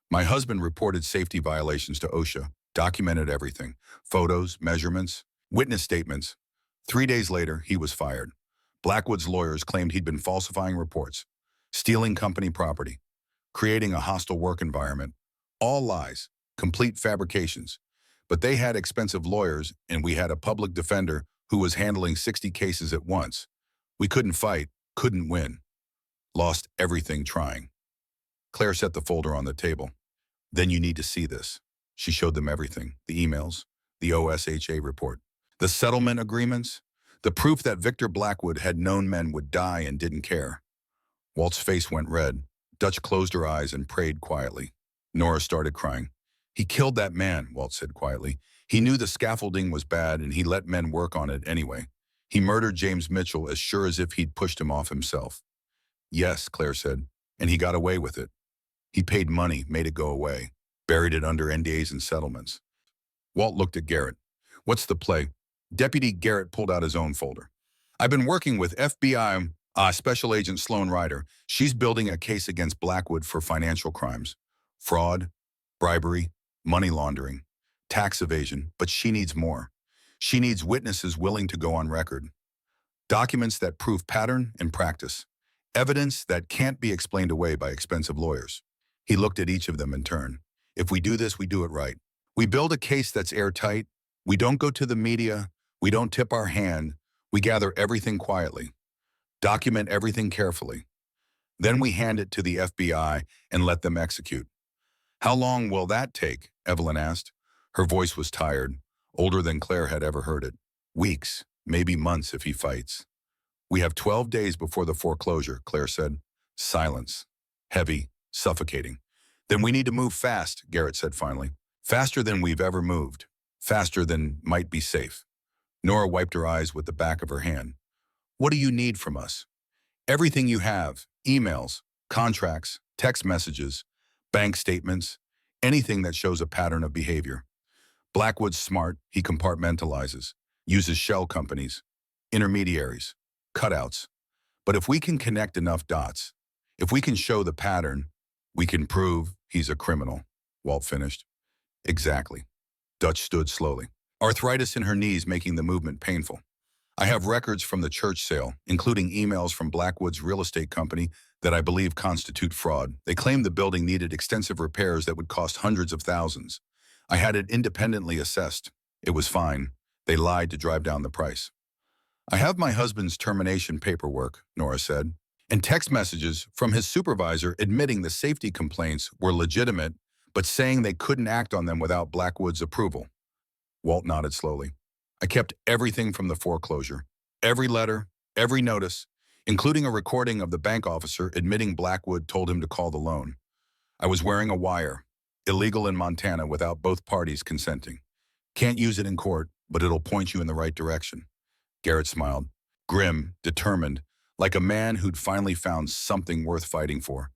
My husband reported safety violations to OSHA, documented everything, photos, measurements, witness statements. 3 days later, he was fired. Blackwood's lawyers claimed he'd been falsifying reports, stealing company property, creating a hostile work environment. All lies, complete fabrications. But they had expensive lawyers, and we had a public defender who was handling 60 cases at once. We couldn't fight, couldn't win. Lost everything trying. Claire set the folder on the table. Then you need to see this. She showed them everything, the emails, the OSHA report, the settlement agreements, the proof that Victor Blackwood had known men would die and didn't care. Walt's face went red. Dutch closed her eyes and prayed quietly. Nora started crying. He killed that man, Walt said quietly. He knew the scaffolding was bad and he let men work on it anyway. He murdered James Mitchell as sure as if he'd pushed him off himself. Yes, Claire said, and he got away with it. He paid money, made it go away, buried it under NDAs and settlements. Walt looked at Garrett. What's the play? Deputy Garrett pulled out his own folder. I've been working with FBI Special Agent Sloan Ryder. She's building a case against Blackwood for financial crimes. Fraud, bribery, money laundering, tax evasion, but she needs more. She needs witnesses willing to go on record. Documents that prove pattern and practice. Evidence that can't be explained away by expensive lawyers. He looked at each of them in turn. If we do this, we do it right. We build a case that's airtight. We don't go to the media. We don't tip our hand. We gather everything quietly. Document everything carefully. Then we hand it to the FBI and let them execute. How long will that take? Evelyn asked. Her voice was tired, older than Claire had ever heard it. Weeks, maybe months if he fights. We have 12 days before the foreclosure, Claire said. Silence. Heavy, suffocating. Then we need to move fast, Garrett said finally. Faster than we've ever moved. Faster than might be safe. Nora wiped her eyes with the back of her hand. What do you need from us? Everything you have. Emails, contracts, text messages, bank statements, anything that shows a pattern of behavior. Blackwood's smart, he compartmentalizes, uses shell companies, intermediaries, cutouts. But if we can connect enough dots, if we can show the pattern, we can prove he's a criminal, Walt finished. Exactly. Dutch stood slowly, arthritis in her knees making the movement painful. I have records from the church sale, including emails from Blackwood's real estate company that I believe constitute fraud. They claimed the building needed extensive repairs that would cost hundreds of thousands. I had it independently assessed. It was fine. They lied to drive down the price. I have my husband's termination paperwork, Nora said, and text messages from his supervisor admitting the safety complaints were legitimate, but saying they couldn't act on them without Blackwood's approval. Walt nodded slowly. I kept everything from the foreclosure. Every letter, every notice, including a recording of the bank officer admitting Blackwood told him to call the loan. I was wearing a wire, illegal in Montana without both parties consenting. Can't use it in court, but it'll point you in the right direction. Garrett smiled, grim, determined, like a man who'd finally found something worth fighting for.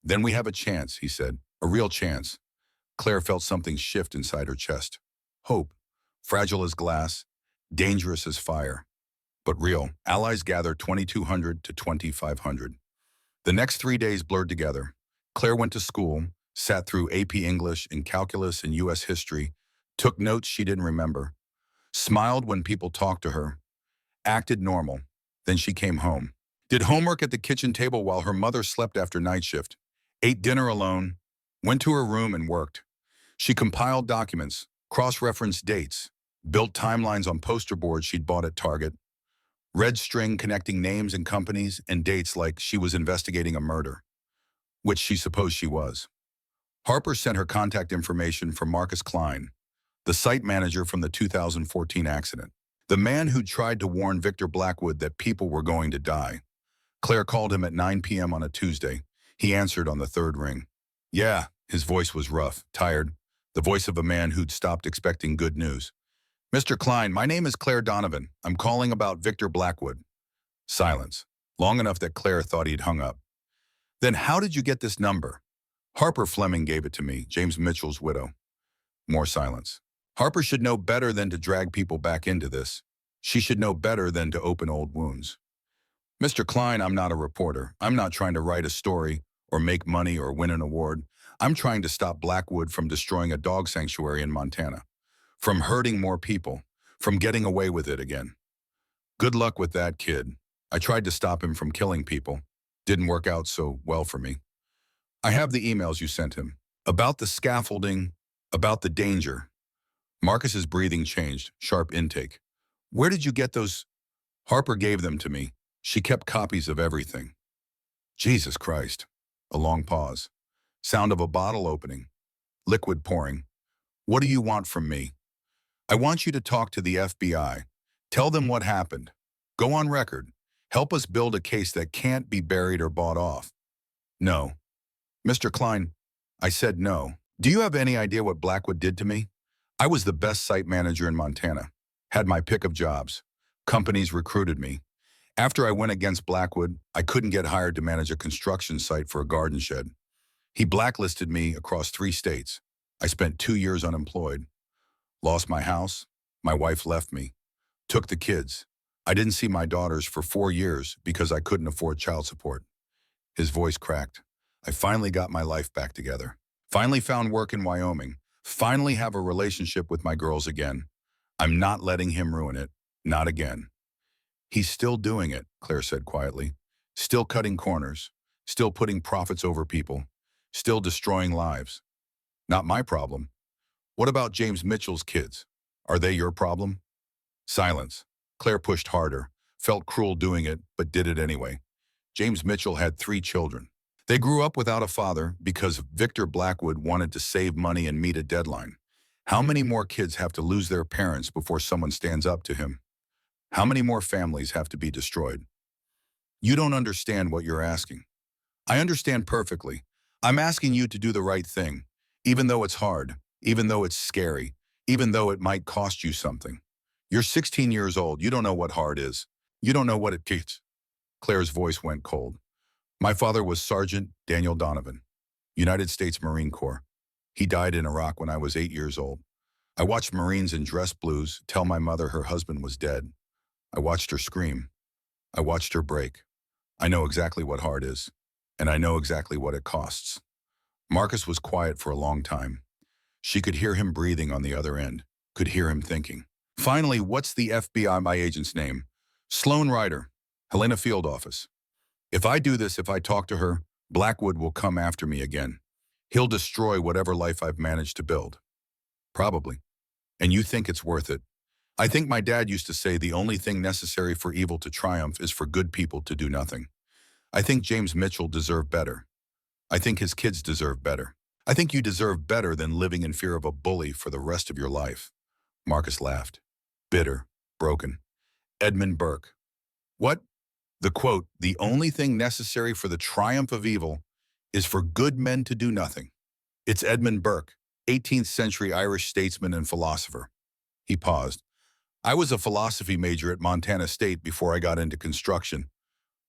Then we have a chance, he said, a real chance. Claire felt something shift inside her chest. Hope, fragile as glass, dangerous as fire. But real. Allies gathered 2,200 to 2,500. The next 3 days blurred together. Claire went to school, sat through AP English and calculus and U.S. history, took notes she didn't remember, smiled when people talked to her, acted normal. Then she came home. Did homework at the kitchen table while her mother slept after night shift, ate dinner alone, went to her room and worked. She compiled documents, cross-referenced dates, built timelines on poster boards she'd bought at Target, read string connecting names and companies and dates like she was investigating a murder, which she supposed she was. Harper sent her contact information for Marcus Klein, the site manager from the 2014 accident, the man who tried to warn Victor Blackwood that people were going to die. Claire called him at 9 p.m. on a Tuesday. He answered on the third ring. Yeah, his voice was rough, tired, the voice of a man who'd stopped expecting good news. Mr. Klein, my name is Claire Donovan. I'm calling about Victor Blackwood. Silence, long enough that Claire thought he'd hung up. Then how did you get this number? Harper Fleming gave it to me, James Mitchell's widow. More silence. Harper should know better than to drag people back into this. She should know better than to open old wounds. Mr. Klein, I'm not a reporter. I'm not trying to write a story or make money or win an award. I'm trying to stop Blackwood from destroying a dog sanctuary in Montana, from hurting more people, from getting away with it again. Good luck with that, kid. I tried to stop him from killing people. Didn't work out so well for me. I have the emails you sent him. About the scaffolding, about the danger. Marcus's breathing changed, sharp intake. Where did you get those? Harper gave them to me. She kept copies of everything. Jesus Christ. A long pause. Sound of a bottle opening. Liquid pouring. What do you want from me? I want you to talk to the FBI. Tell them what happened. Go on record. Help us build a case that can't be buried or bought off. No. Mr. Klein, I said no. Do you have any idea what Blackwood did to me? I was the best site manager in Montana. Had my pick of jobs. Companies recruited me. After I went against Blackwood, I couldn't get hired to manage a construction site for a garden shed. He blacklisted me across 3 states. I spent 2 years unemployed. Lost my house. My wife left me. Took the kids. I didn't see my daughters for 4 years because I couldn't afford child support. His voice cracked. I finally got my life back together. Finally found work in Wyoming. Finally have a relationship with my girls again. I'm not letting him ruin it. Not again. He's still doing it, Claire said quietly. Still cutting corners. Still putting profits over people. Still destroying lives. Not my problem. What about James Mitchell's kids? Are they your problem? Silence. Claire pushed harder, felt cruel doing it, but did it anyway. James Mitchell had 3 children. They grew up without a father because Victor Blackwood wanted to save money and meet a deadline. How many more kids have to lose their parents before someone stands up to him? How many more families have to be destroyed? You don't understand what you're asking. I understand perfectly. I'm asking you to do the right thing, even though it's hard, even though it's scary, even though it might cost you something. You're 16 years old. You don't know what hard is. You don't know what it takes. Claire's voice went cold. My father was Sergeant Daniel Donovan, United States Marine Corps. He died in Iraq when I was 8 years old. I watched Marines in dress blues tell my mother her husband was dead. I watched her scream. I watched her break. I know exactly what hard is, and I know exactly what it costs. Marcus was quiet for a long time. She could hear him breathing on the other end, could hear him thinking. Finally, what's the FBI agent's name? Sloan Ryder, Helena Field Office. If I do this, if I talk to her, Blackwood will come after me again. He'll destroy whatever life I've managed to build. Probably. And you think it's worth it. I think my dad used to say the only thing necessary for evil to triumph is for good people to do nothing. I think James Mitchell deserved better. I think his kids deserve better. I think you deserve better than living in fear of a bully for the rest of your life. Marcus laughed. Bitter, broken. Edmund Burke. What? The quote, the only thing necessary for the triumph of evil is for good men to do nothing. It's Edmund Burke, 18th century Irish statesman and philosopher. He paused. I was a philosophy major at Montana State before I got into construction.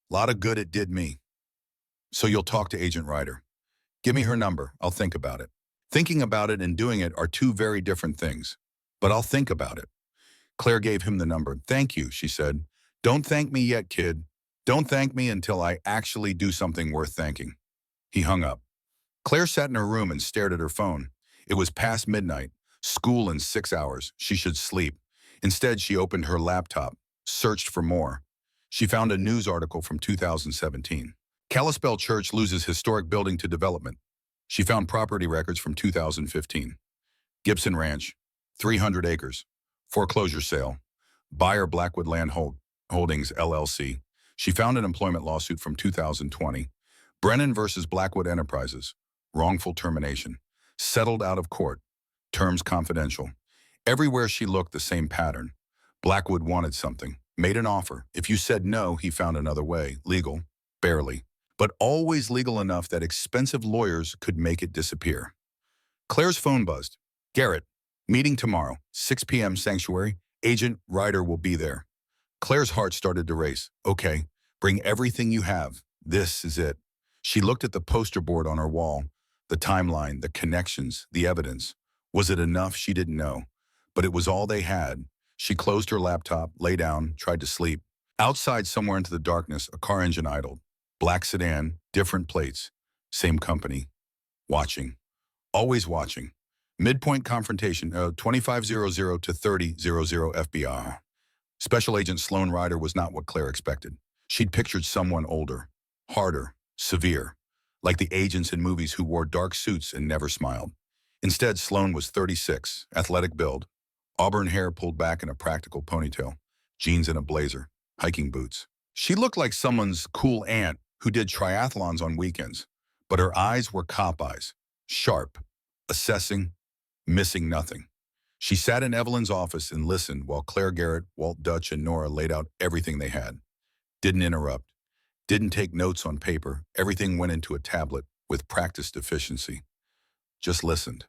A lot of good it did me. So you'll talk to Agent Ryder. Give me her number. I'll think about it. Thinking about it and doing it are two very different things. But I'll think about it. Claire gave him the number. Thank you, she said. Don't thank me yet, kid. Don't thank me until I actually do something worth thanking. He hung up. Claire sat in her room and stared at her phone. It was past midnight. School in 6 hours. She should sleep. Instead, she opened her laptop, searched for more. She found a news article from 2017. Kalispell Church loses historic building to development. She found property records from 2015. Gibson Ranch, 300 acres. Foreclosure sale. Buyer Blackwood Land Holdings, LLC. She found an employment lawsuit from 2020. Brennan versus Blackwood Enterprises. Wrongful termination. Settled out of court. Terms confidential. Everywhere she looked, the same pattern. Blackwood wanted something. Made an offer. If you said no, he found another way. Legal. Barely. But always legal enough that expensive lawyers could make it disappear. Claire's phone buzzed. Garrett, meeting tomorrow, 6 p.m. Sanctuary. Agent Ryder will be there. Claire's heart started to race. Okay, bring everything you have. This is it. She looked at the poster board on her wall, the timeline, the connections, the evidence. Was it enough? She didn't know. But it was all they had. She closed her laptop, lay down, tried to sleep. Outside, somewhere into the darkness, a car engine idled. Black sedan, different plates, same company. Watching. Always watching. Midpoint confrontation, 2500 to 3000 FBI. Special Agent Sloan Ryder was not what Claire expected. She'd pictured someone older, harder, severe, like the agents in movies who wore dark suits and never smiled. Instead, Sloan was 36, athletic build, auburn hair pulled back in a practical ponytail, jeans and a blazer, hiking boots. She looked like someone's cool aunt who did triathlons on weekends, but her eyes were cop eyes, sharp, assessing, missing nothing. She sat in Evelyn's office and listened while Claire Garrett, Walt Dutch, and Nora laid out everything they had. Didn't interrupt, didn't take notes on paper. Everything went into a tablet with practiced efficiency. Just listened.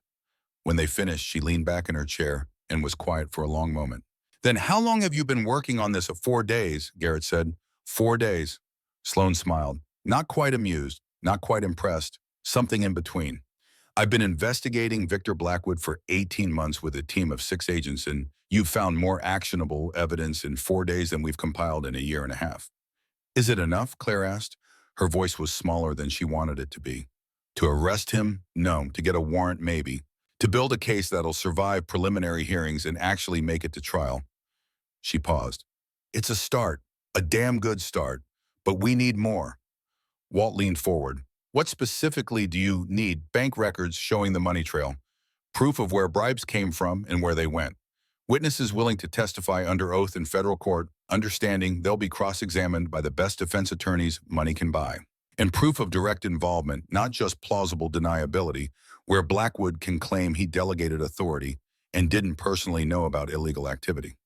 When they finished, she leaned back in her chair and was quiet for a long moment. Then how long have you been working on this? 4 days, Garrett said. 4 days. Sloan smiled, not quite amused, not quite impressed, something in between. I've been investigating Victor Blackwood for 18 months with a team of 6 agents, and you've found more actionable evidence in 4 days than we've compiled in a year and a half. Is it enough? Claire asked. Her voice was smaller than she wanted it to be. To arrest him? No. To get a warrant? Maybe. To build a case that'll survive preliminary hearings and actually make it to trial. She paused. It's a start, a damn good start, but we need more. Walt leaned forward. What specifically do you need? Bank records showing the money trail, proof of where bribes came from and where they went. Witnesses willing to testify under oath in federal court, understanding they'll be cross-examined by the best defense attorneys money can buy. And proof of direct involvement, not just plausible deniability, where Blackwood can claim he delegated authority and didn't personally know about illegal activity.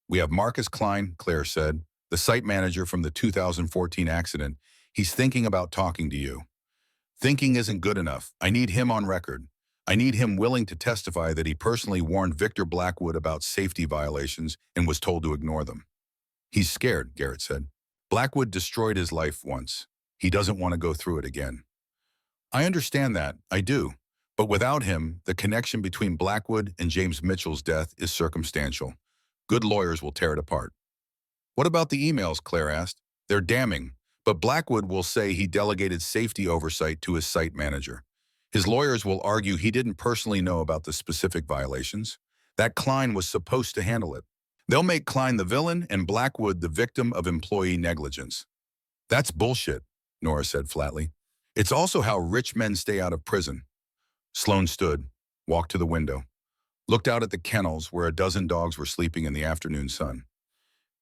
We have Marcus Klein, Claire said, the site manager from the 2014 accident. He's thinking about talking to you. Thinking isn't good enough. I need him on record. I need him willing to testify that he personally warned Victor Blackwood about safety violations and was told to ignore them. He's scared, Garrett said. Blackwood destroyed his life once. He doesn't want to go through it again. I understand that. I do. But without him, the connection between Blackwood and James Mitchell's death is circumstantial. Good lawyers will tear it apart. What about the emails? Claire asked. They're damning. But Blackwood will say he delegated safety oversight to his site manager. His lawyers will argue he didn't personally know about the specific violations, that Klein was supposed to handle it. They'll make Klein the villain and Blackwood the victim of employee negligence. That's bullshit, Nora said flatly. It's also how rich men stay out of prison. Sloan stood, walked to the window, looked out at the kennels where a dozen dogs were sleeping in the afternoon sun.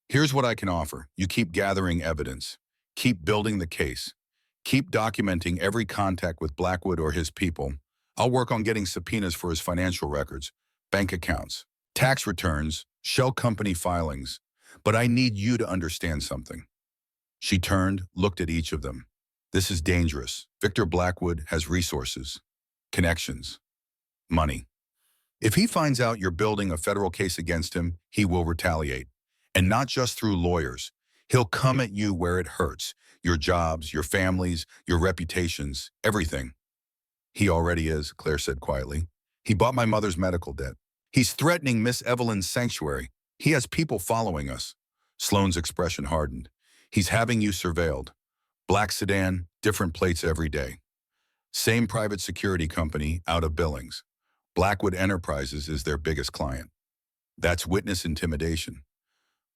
Here's what I can offer. You keep gathering evidence. Keep building the case. Keep documenting every contact with Blackwood or his people. I'll work on getting subpoenas for his financial records, bank accounts, tax returns, shell company filings. But I need you to understand something. She turned, looked at each of them. This is dangerous. Victor Blackwood has resources, connections, money. If he finds out you're building a federal case against him, he will retaliate. And not just through lawyers. He'll come at you where it hurts. Your jobs, your families, your reputations, everything. He already is, Claire said quietly. He bought my mother's medical debt. He's threatening Miss Evelyn's sanctuary. He has people following us. Sloane's expression hardened. He's having you surveilled. Black sedan, different plates every day. Same private security company, out of Billings. Blackwood Enterprises is their biggest client. That's witness intimidation.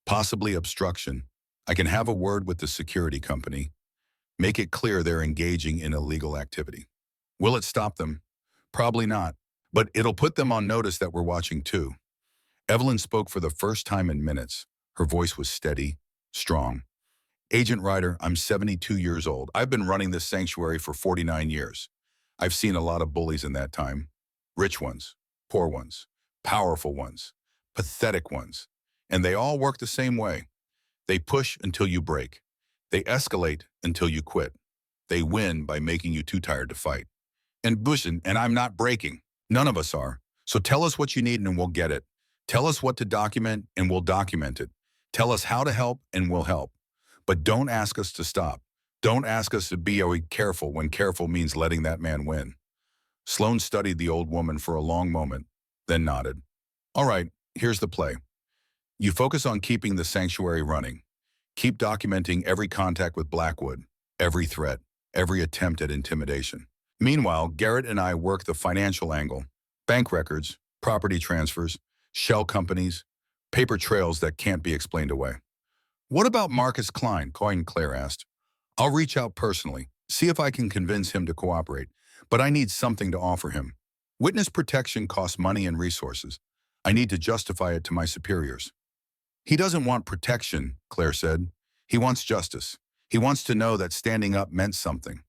Possibly obstruction. I can have a word with the security company. Make it clear they're engaging in illegal activity. Will it stop them? Probably not. But it'll put them on notice that we're watching too. Evelyn spoke for the first time in minutes. Her voice was steady, strong. Agent Ryder, I'm 72 years old. I've been running this sanctuary for 49 years. I've seen a lot of bullies in that time. Rich ones, poor ones, powerful ones, pathetic ones. And they all work the same way. They push until you break. They escalate until you quit. They win by making you too tired to fight. And I'm not breaking. None of us are. So tell us what you need and we'll get it. Tell us what to document and we'll document it. Tell us how to help and we'll help. But don't ask us to stop. Don't ask us to be careful when careful means letting that man win. Sloane studied the old woman for a long moment, then nodded. All right, here's the play. You focus on keeping the sanctuary running. Keep documenting every contact with Blackwood, every threat, every attempt at intimidation. Meanwhile, Garrett and I work the financial angle, bank records, property transfers, shell companies, paper trails that can't be explained away. What about Marcus Klein? Claire asked. I'll reach out personally, see if I can convince him to cooperate, but I need something to offer him. Witness protection costs money and resources. I need to justify it to my superiors. He doesn't want protection, Claire said. He wants justice. He wants to know that standing up meant something.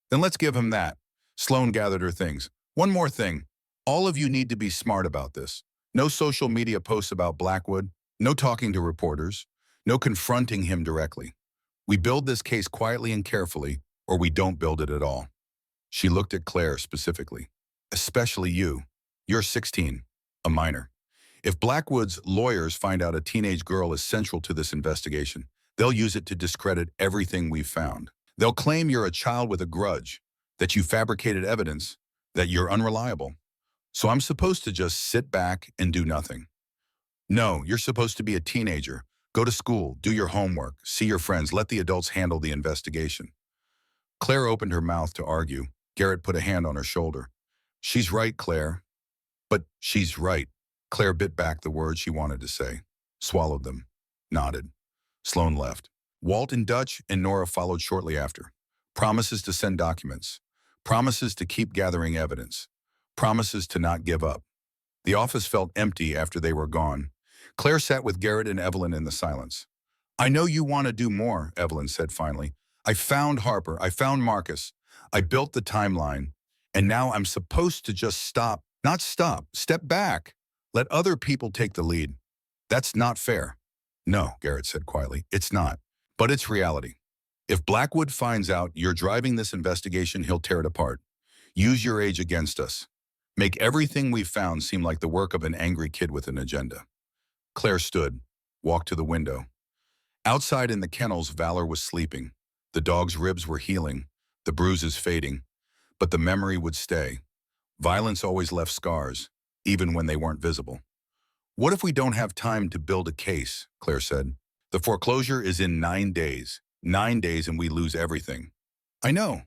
Then let's give him that. Sloane gathered her things. One more thing. All of you need to be smart about this. No social media posts about Blackwood. No talking to reporters. No confronting him directly. We build this case quietly and carefully, or we don't build it at all. She looked at Claire specifically. Especially you. You're 16, a minor. If Blackwood's lawyers find out a teenage girl is central to this investigation, they'll use it to discredit everything we've found. They'll claim you're a child with a grudge, that you fabricated evidence, that you're unreliable. So I'm supposed to just sit back and do nothing. No, you're supposed to be a teenager. Go to school, do your homework, see your friends, let the adults handle the investigation. Claire opened her mouth to argue. Garrett put a hand on her shoulder. She's right, Claire. But she's right. Claire bit back the words she wanted to say, swallowed them, nodded. Sloane left. Walt and Dutch and Nora followed shortly after. Promises to send documents. Promises to keep gathering evidence. Promises to not give up. The office felt empty after they were gone. Claire sat with Garrett and Evelyn in the silence. I know you want to do more, Evelyn said finally. I found Harper. I found Marcus. I built the timeline. And now I'm supposed to just stop. Not stop. Step back. Let other people take the lead. That's not fair. No, Garrett said quietly. It's not. But it's reality. If Blackwood finds out you're driving this investigation, he'll tear it apart. Use your age against us. Make everything we've found seem like the work of an angry kid with an agenda. Claire stood, walked to the window. Outside in the kennels, Valor was sleeping. The dog's ribs were healing, the bruises fading. But the memory would stay. Violence always left scars, even when they weren't visible. What if we don't have time to build a case, Claire said. The foreclosure is in 9 days. 9 days and we lose everything. I know.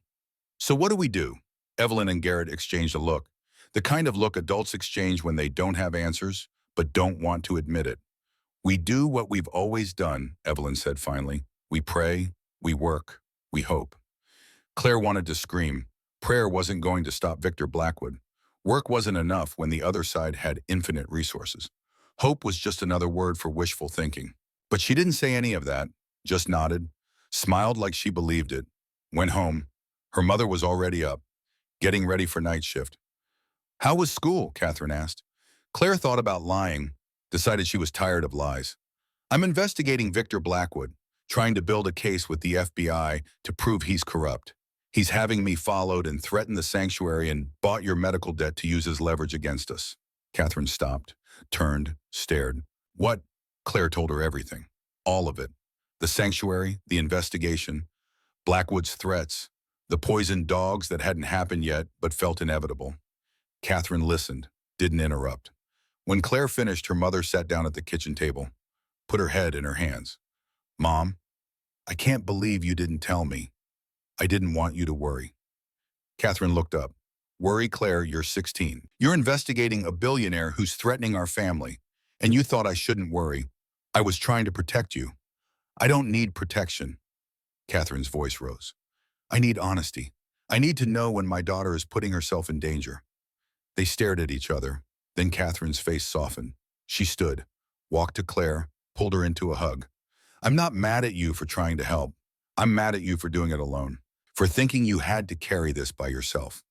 So what do we do? Evelyn and Garrett exchanged a look. The kind of look adults exchange when they don't have answers, but don't want to admit it. We do what we've always done, Evelyn said finally. We pray, we work, we hope. Claire wanted to scream. Prayer wasn't going to stop Victor Blackwood. Work wasn't enough when the other side had infinite resources. Hope was just another word for wishful thinking. But she didn't say any of that, just nodded, smiled like she believed it, went home. Her mother was already up, getting ready for night shift. How was school? Catherine asked. Claire thought about lying, decided she was tired of lies. I'm investigating Victor Blackwood, trying to build a case with the FBI to prove he's corrupt. He's having me followed and threatened the sanctuary and bought your medical debt to use as leverage against us. Catherine stopped, turned, stared. What? Claire told her everything. All of it. The sanctuary, the investigation, Blackwood's threats, the poisoned dogs that hadn't happened yet but felt inevitable. Catherine listened, didn't interrupt. When Claire finished, her mother sat down at the kitchen table, put her head in her hands. Mom, I can't believe you didn't tell me. I didn't want you to worry. Catherine looked up. Worry, Claire, you're 16. You're investigating a billionaire who's threatening our family, and you thought I shouldn't worry. I was trying to protect you. I don't need protection. Catherine's voice rose. I need honesty. I need to know when my daughter is putting herself in danger. They stared at each other. Then Catherine's face softened. She stood, walked to Claire, pulled her into a hug. I'm not mad at you for trying to help. I'm mad at you for doing it alone, for thinking you had to carry this by yourself.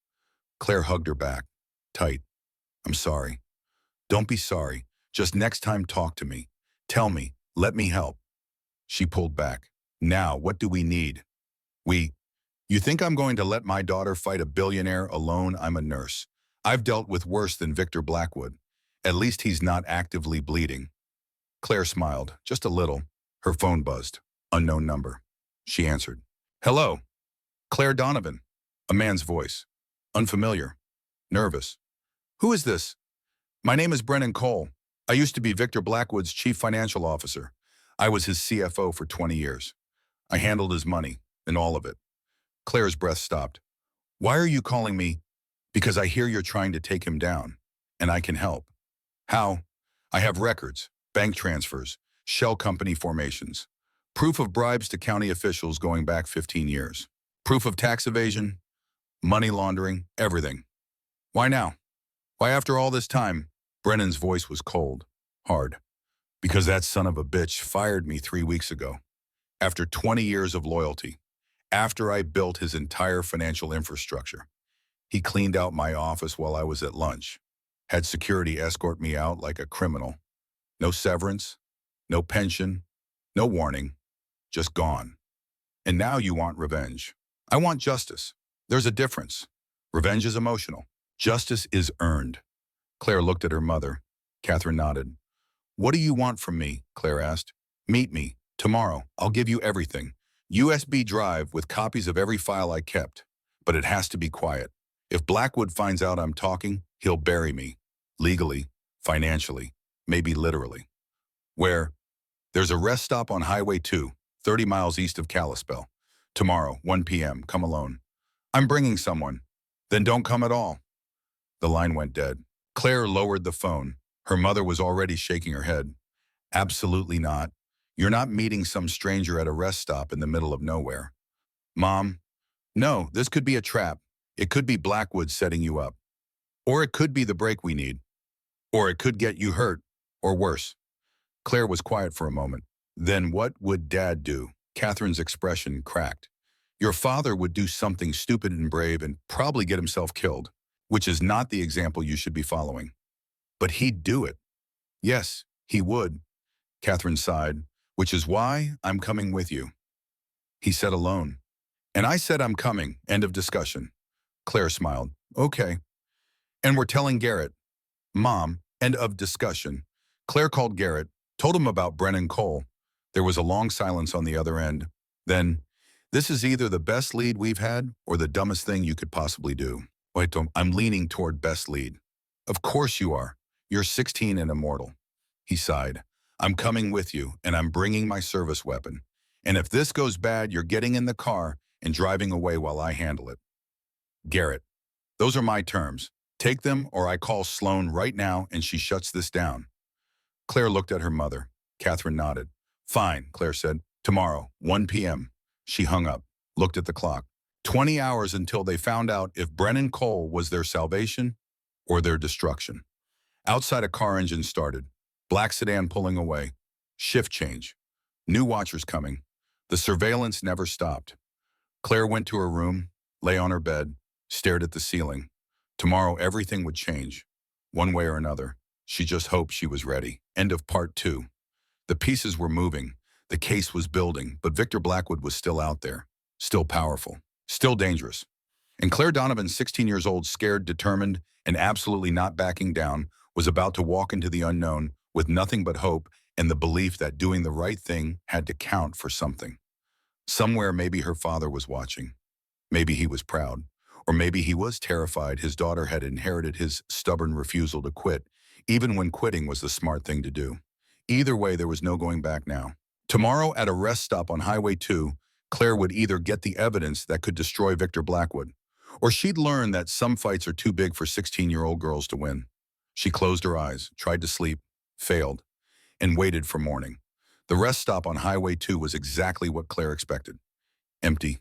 Claire hugged her back, tight. I'm sorry. Don't be sorry. Just next time talk to me. Tell me. Let me help. She pulled back. Now, what do we need? You think I'm going to let my daughter fight a billionaire alone? I'm a nurse. I've dealt with worse than Victor Blackwood. At least he's not actively bleeding. Claire smiled, just a little. Her phone buzzed. Unknown number. She answered. Hello. Claire Donovan. A man's voice. Unfamiliar. Nervous. Who is this? My name is Brennan Cole. I used to be Victor Blackwood's chief financial officer. I was his CFO for 20 years. I handled his money, and all of it. Claire's breath stopped. Why are you calling me? Because I hear you're trying to take him down, and I can help. How? I have records, bank transfers, shell company formations, proof of bribes to county officials going back 15 years, proof of tax evasion, money laundering, everything. Why now? Why after all this time? Brennan's voice was cold, hard. Because that son of a bitch fired me 3 weeks ago. After 20 years of loyalty. After I built his entire financial infrastructure. He cleaned out my office while I was at lunch. Had security escort me out like a criminal. No severance, no pension, no warning. Just gone. And now you want revenge. I want justice. There's a difference. Revenge is emotional. Justice is earned. Claire looked at her mother. Catherine nodded. What do you want from me? Claire asked. Meet me. Tomorrow. I'll give you everything. USB drive with copies of every file I kept. But it has to be quiet. If Blackwood finds out I'm talking, he'll bury me. Legally, financially, maybe literally. Where? There's a rest stop on Highway 2, 30 miles east of Kalispell. Tomorrow, 1 p.m., come alone. I'm bringing someone. Then don't come at all. The line went dead. Claire lowered the phone. Her mother was already shaking her head. Absolutely not. You're not meeting some stranger at a rest stop in the middle of nowhere. Mom, no, this could be a trap. It could be Blackwood setting you up. Or it could be the break we need. Or it could get you hurt, or worse. Claire was quiet for a moment. Then what would Dad do? Catherine's expression cracked. Your father would do something stupid and brave and probably get himself killed, which is not the example you should be following. But he'd do it. Yes, he would. Catherine sighed, which is why I'm coming with you. He said alone. And I said I'm coming, end of discussion. Claire smiled. Okay. And we're telling Garrett. Mom, end of discussion. Claire called Garrett, told him about Brennan Cole. There was a long silence on the other end. Then, this is either the best lead we've had or the dumbest thing you could possibly do. Wait, I'm leaning toward best lead. Of course you are. You're 16 and immortal. He sighed. I'm coming with you, and I'm bringing my service weapon. And if this goes bad, you're getting in the car and driving away while I handle it. Garrett, those are my terms. Take them or I call Sloan right now and she shuts this down. Claire looked at her mother. Catherine nodded. Fine, Claire said. Tomorrow, 1 p.m. She hung up, looked at the clock. 20 hours until they found out if Brennan Cole was their salvation or their destruction. Outside, a car engine started. Black sedan pulling away. Shift change. New watchers coming. The surveillance never stopped. Claire went to her room, lay on her bed, stared at the ceiling. Tomorrow, everything would change. One way or another. She just hoped she was ready. End of part 2. The pieces were moving. The case was building, but Victor Blackwood was still out there. Still powerful. Still dangerous. And Claire Donovan, 16 years old, scared, determined, and absolutely not backing down, was about to walk into the unknown with nothing but hope and the belief that doing the right thing had to count for something. Somewhere maybe her father was watching. Maybe he was proud. Or maybe he was terrified his daughter had inherited his stubborn refusal to quit, even when quitting was the smart thing to do. Either way, there was no going back now. Tomorrow, at a rest stop on Highway 2, Claire would either get the evidence that could destroy Victor Blackwood, or she'd learn that some fights are too big for 16-year-old girls to win. She closed her eyes, tried to sleep, failed, and waited for morning. The rest stop on Highway 2 was exactly what Claire expected. Empty,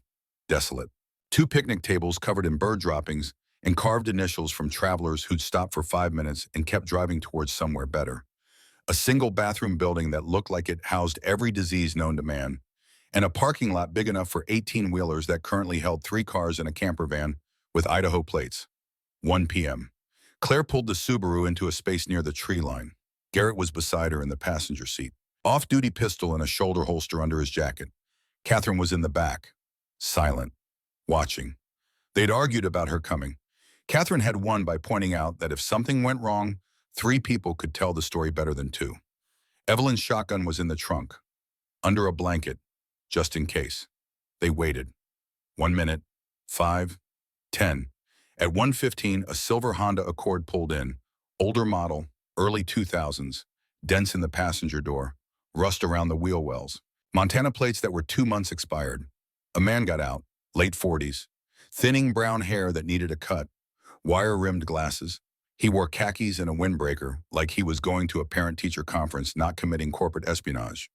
desolate. 2 picnic tables covered in bird droppings and carved initials from travelers who'd stopped for 5 minutes and kept driving towards somewhere better. A single bathroom building that looked like it housed every disease known to man, and a parking lot big enough for 18-wheelers that currently held 3 cars and a camper van with Idaho plates. 1 p.m. Claire pulled the Subaru into a space near the tree line. Garrett was beside her in the passenger seat, off-duty pistol in a shoulder holster under his jacket. Catherine was in the back, silent, watching. They'd argued about her coming. Catherine had won by pointing out that if something went wrong, 3 people could tell the story better than 2. Evelyn's shotgun was in the trunk, under a blanket, just in case. They waited. 1 minute, 5, 10. At 1:15, a silver Honda Accord pulled in, older model, early 2000s, dents in the passenger door, rust around the wheel wells, Montana plates that were 2 months expired. A man got out, late 40s, thinning brown hair that needed a cut, wire-rimmed glasses. He wore khakis and a windbreaker, like he was going to a parent-teacher conference, not committing corporate espionage.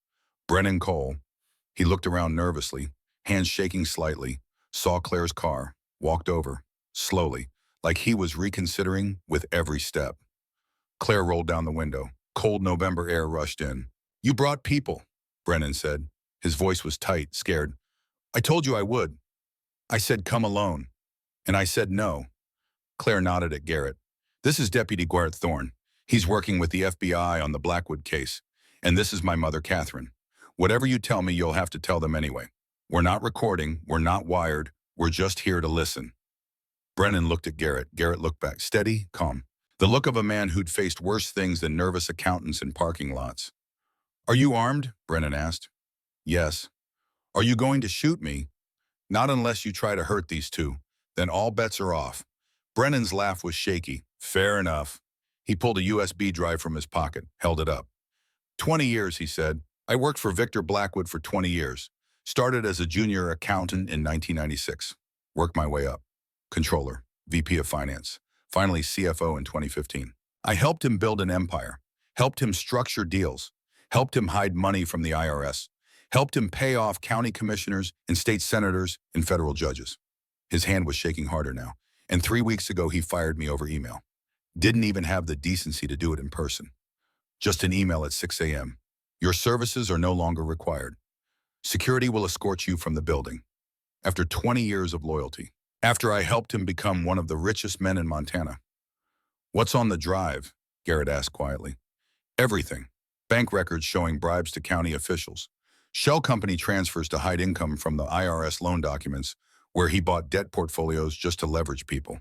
Brennan Cole. He looked around nervously, hands shaking slightly, saw Claire's car, walked over, slowly, like he was reconsidering with every step. Claire rolled down the window. Cold November air rushed in. "You brought people," Brennan said. His voice was tight, scared. "I told you I would. I said come alone. And I said no." Claire nodded at Garrett. "This is Deputy Garrett Thorne. He's working with the FBI on the Blackwood case. And this is my mother, Catherine. Whatever you tell me, you'll have to tell them anyway. We're not recording. We're not wired. We're just here to listen." Brennan looked at Garrett. Garrett looked back, steady, calm. The look of a man who'd faced worse things than nervous accountants in parking lots. "Are you armed?" Brennan asked. "Yes." "Are you going to shoot me?" "Not unless you try to hurt these 2. Then all bets are off." Brennan's laugh was shaky. "Fair enough." He pulled a USB drive from his pocket, held it up. 20 years, he said. "I worked for Victor Blackwood for 20 years. Started as a junior accountant in 1996. Worked my way up. Controller, VP of Finance, finally CFO in 2015. I helped him build an empire, helped him structure deals, helped him hide money from the IRS, helped him pay off county commissioners and state senators and federal judges." His hand was shaking harder now. "And 3 weeks ago, he fired me over email. Didn't even have the decency to do it in person. Just an email at 6 a.m. Your services are no longer required. Security will escort you from the building." After 20 years of loyalty. After I helped him become one of the richest men in Montana. "What's on the drive?" Garrett asked quietly. "Everything. Bank records showing bribes to county officials. Shell company transfers to hide income from the IRS loan documents, where he bought debt portfolios just to leverage people."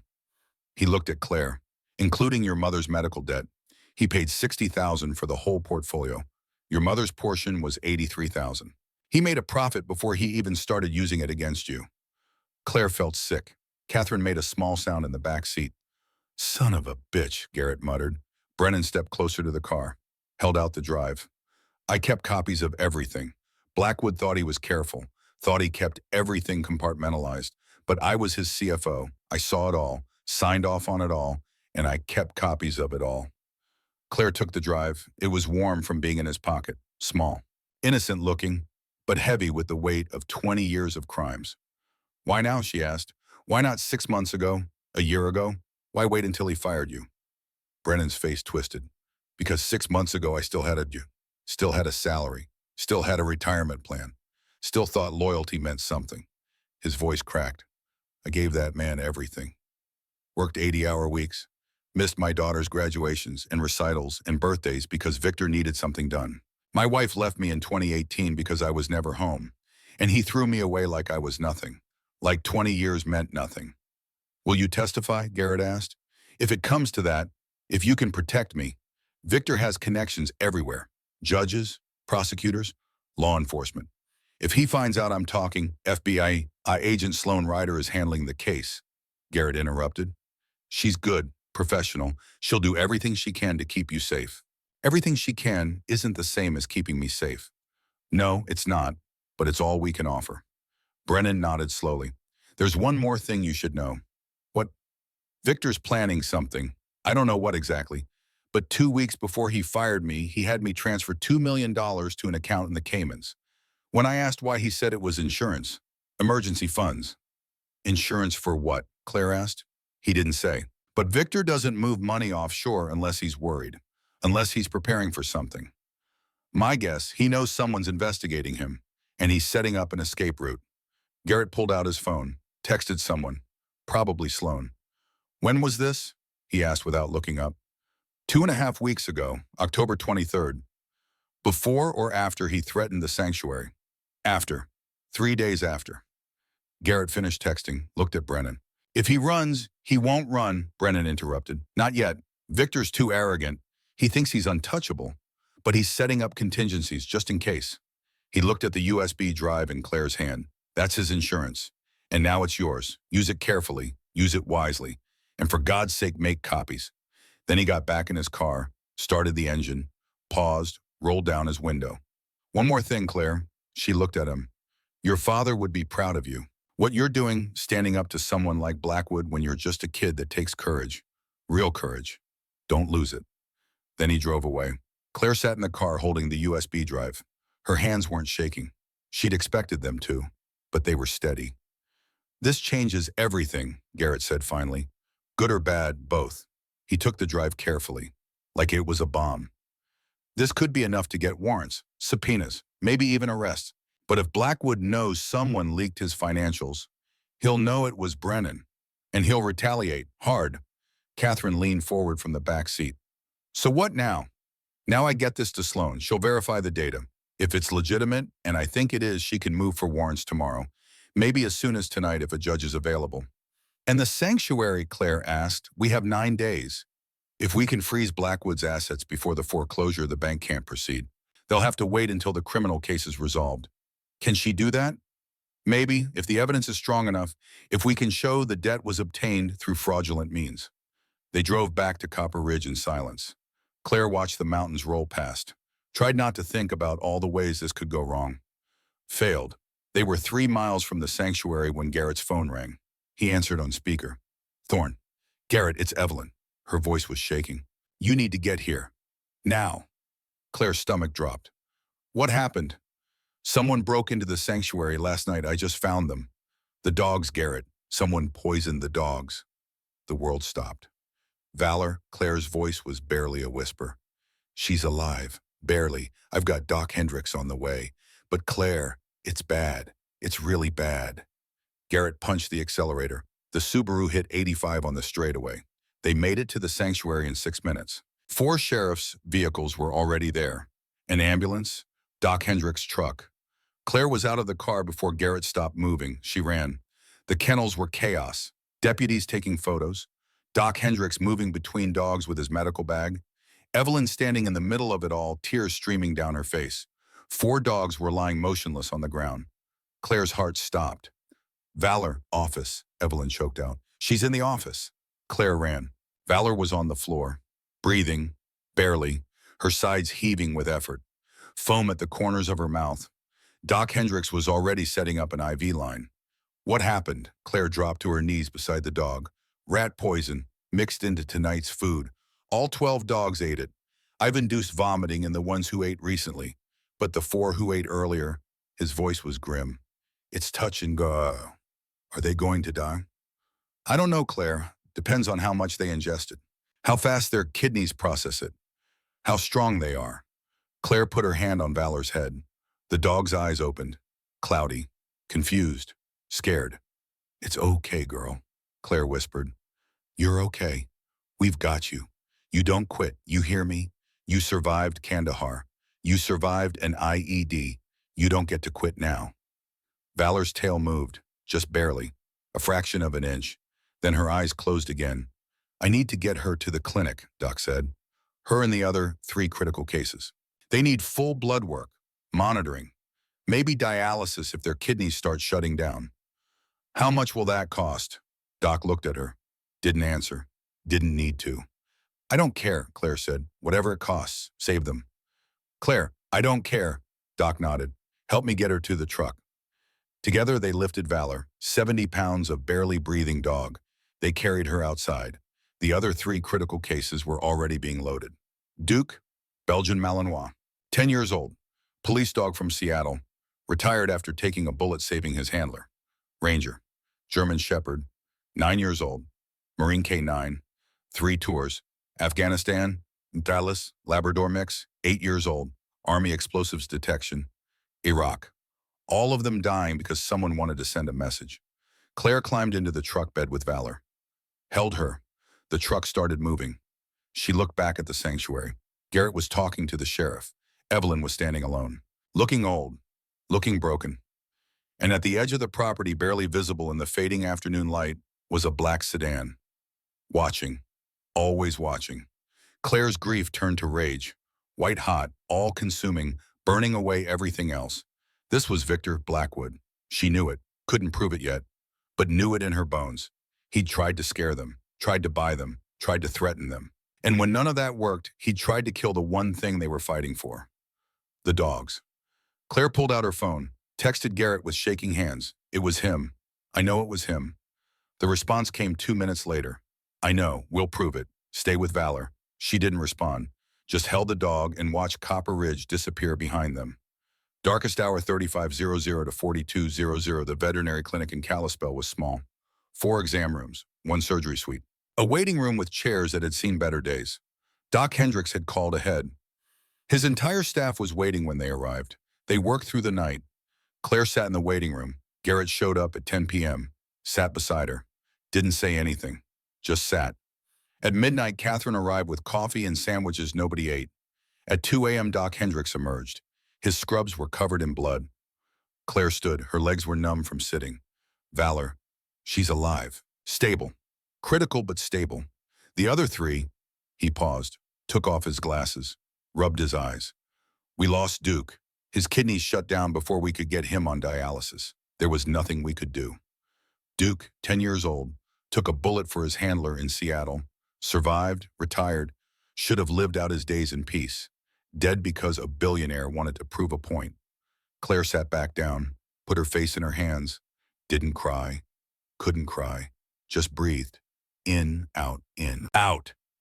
He looked at Claire. "Including your mother's medical debt. He paid $60,000 for the whole portfolio. Your mother's portion was $83,000. He made a profit before he even started using it against you." Claire felt sick. Catherine made a small sound in the back seat. "Son of a bitch," Garrett muttered. Brennan stepped closer to the car, held out the drive. "I kept copies of everything. Blackwood thought he was careful, thought he kept everything compartmentalized, but I was his CFO. I saw it all, signed off on it all, and I kept copies of it all." Claire took the drive. It was warm from being in his pocket, small, innocent looking, but heavy with the weight of 20 years of crimes. "Why now?" she asked. "Why not 6 months ago? A year ago? Why wait until he fired you?" Brennan's face twisted. "Because 6 months ago I still had a salary, still had a retirement plan, still thought loyalty meant something." His voice cracked. "I gave that man everything." worked 80-hour weeks, missed my daughter's graduations and recitals and birthdays because Victor needed something done. My wife left me in 2018 because I was never home, and he threw me away like I was nothing, like 20 years meant nothing. Will you testify? Garrett asked. If it comes to that, if you can protect me, Victor has connections everywhere. Judges, prosecutors, law enforcement. If he finds out I'm talking, FBI agent Sloan Ryder is handling the case. Garrett interrupted. She's good, professional. She'll do everything she can to keep you safe. Everything she can isn't the same as keeping me safe. No, it's not, but it's all we can offer. Brennan nodded slowly. There's one more thing you should know. What? Victor's planning something. I don't know what exactly. But 2 weeks before he fired me, he had me transfer $2 million to an account in the Caymans. When I asked why, he said it was insurance. Emergency funds. Insurance for what? Claire asked. He didn't say. But Victor doesn't move money offshore unless he's worried, unless he's preparing for something. My guess, he knows someone's investigating him, and he's setting up an escape route. Garrett pulled out his phone, texted someone, probably Sloan. When was this? He asked without looking up. 2.5 weeks ago, October 23rd. Before or after he threatened the sanctuary? After. 3 days after. Garrett finished texting, looked at Brennan. If he runs, he won't run, Brennan interrupted. Not yet. Victor's too arrogant. He thinks he's untouchable, but he's setting up contingencies just in case. He looked at the USB drive in Claire's hand. That's his insurance. And now it's yours. Use it carefully. Use it wisely. And for God's sake, make copies. Then he got back in his car, started the engine, paused, rolled down his window. One more thing, Claire. She looked at him. Your father would be proud of you. What you're doing, standing up to someone like Blackwood when you're just a kid, that takes courage. Real courage. Don't lose it. Then he drove away. Claire sat in the car holding the USB drive. Her hands weren't shaking. She'd expected them to, but they were steady. This changes everything, Garrett said finally. Good or bad, both. He took the drive carefully, like it was a bomb. This could be enough to get warrants, subpoenas, maybe even arrests. But if Blackwood knows someone leaked his financials, he'll know it was Brennan, and he'll retaliate hard. Catherine leaned forward from the back seat. So what now? Now I get this to Sloan. She'll verify the data. If it's legitimate, and I think it is, she can move for warrants tomorrow. Maybe as soon as tonight if a judge is available. And the sanctuary, Claire asked, we have 9 days. If we can freeze Blackwood's assets before the foreclosure, the bank can't proceed. They'll have to wait until the criminal case is resolved. Can she do that? Maybe, if the evidence is strong enough, if we can show the debt was obtained through fraudulent means. They drove back to Copper Ridge in silence. Claire watched the mountains roll past, tried not to think about all the ways this could go wrong. Failed. They were 3 miles from the sanctuary when Garrett's phone rang. He answered on speaker. Thorne. Garrett, it's Evelyn. Her voice was shaking. You need to get here. Now. Claire's stomach dropped. What happened? Someone broke into the sanctuary last night. I just found them. The dogs, Garrett. Someone poisoned the dogs. The world stopped. Valor, Claire's voice was barely a whisper. She's alive. Barely. I've got Doc Hendricks on the way. But Claire, it's bad. It's really bad. Garrett punched the accelerator. The Subaru hit 85 on the straightaway. They made it to the sanctuary in 6 minutes. 4 sheriff's vehicles were already there. An ambulance, Doc Hendricks' truck. Claire was out of the car before Garrett stopped moving. She ran. The kennels were chaos. Deputies taking photos. Doc Hendricks moving between dogs with his medical bag. Evelyn standing in the middle of it all, tears streaming down her face. 4 dogs were lying motionless on the ground. Claire's heart stopped. Valor, office, Evelyn choked out. She's in the office. Claire ran. Valor was on the floor, breathing, barely, her sides heaving with effort. Foam at the corners of her mouth. Doc Hendricks was already setting up an IV line. What happened? Claire dropped to her knees beside the dog. Rat poison, mixed into tonight's food. All 12 dogs ate it. I've induced vomiting in the ones who ate recently, but the 4 who ate earlier, his voice was grim. It's touch and go. Are they going to die? I don't know, Claire. Depends on how much they ingested. How fast their kidneys process it. How strong they are. Claire put her hand on Valor's head. The dog's eyes opened. Cloudy. Confused. Scared. It's okay, girl, Claire whispered. You're okay. We've got you. You don't quit. You hear me? You survived Kandahar. You survived an IED. You don't get to quit now. Valor's tail moved, just barely, a fraction of an inch. Then her eyes closed again. I need to get her to the clinic, Doc said. Her and the other 3 critical cases. They need full blood work, monitoring, maybe dialysis if their kidneys start shutting down. How much will that cost? Doc looked at her. Didn't answer. Didn't need to. I don't care, Claire said. Whatever it costs, save them. Claire, I don't care. Doc nodded. Help me get her to the truck. Together they lifted Valor, 70 pounds of barely breathing dog. They carried her outside. The other 3 critical cases were already being loaded. Duke, Belgian Malinois, 10 years old, police dog from Seattle, retired after taking a bullet saving his handler. Ranger, German Shepherd, 9 years old, Marine K9, 3 tours, Afghanistan, Dallas, Labrador mix, 8 years old, Army explosives detection, Iraq. All of them dying because someone wanted to send a message. Claire climbed into the truck bed with Valor. Held her. The truck started moving. She looked back at the sanctuary. Garrett was talking to the sheriff. Evelyn was standing alone, looking old, looking broken. And at the edge of the property, barely visible in the fading afternoon light, was a black sedan. Watching. Always watching. Claire's grief turned to rage. White hot, all-consuming, burning away everything else. This was Victor Blackwood. She knew it, couldn't prove it yet, but knew it in her bones. He'd tried to scare them, tried to buy them, tried to threaten them. And when none of that worked, he tried to kill the one thing they were fighting for. The dogs. Claire pulled out her phone, texted Garrett with shaking hands. It was him. I know it was him. The response came 2 minutes later. I know, we'll prove it. Stay with Valor. She didn't respond, just held the dog and watched Copper Ridge disappear behind them. Darkest hour 3500 to 4200. The veterinary clinic in Kalispell was small. 4 exam rooms, 1 surgery suite. A waiting room with chairs that had seen better days. Doc Hendricks had called ahead. His entire staff was waiting when they arrived. They worked through the night. Claire sat in the waiting room. Garrett showed up at 10 p.m., sat beside her. Didn't say anything, just sat. At midnight, Catherine arrived with coffee and sandwiches nobody ate. At 2 a.m., Doc Hendricks emerged. His scrubs were covered in blood. Claire stood. Her legs were numb from sitting. Valor. She's alive. Stable. Critical but stable. The other 3, he paused, took off his glasses, rubbed his eyes. We lost Duke. His kidneys shut down before we could get him on dialysis. There was nothing we could do. Duke, 10 years old, took a bullet for his handler in Seattle, survived, retired, should have lived out his days in peace. Dead because a billionaire wanted to prove a point. Claire sat back down, put her face in her hands, didn't cry, couldn't cry, just breathed. In, out.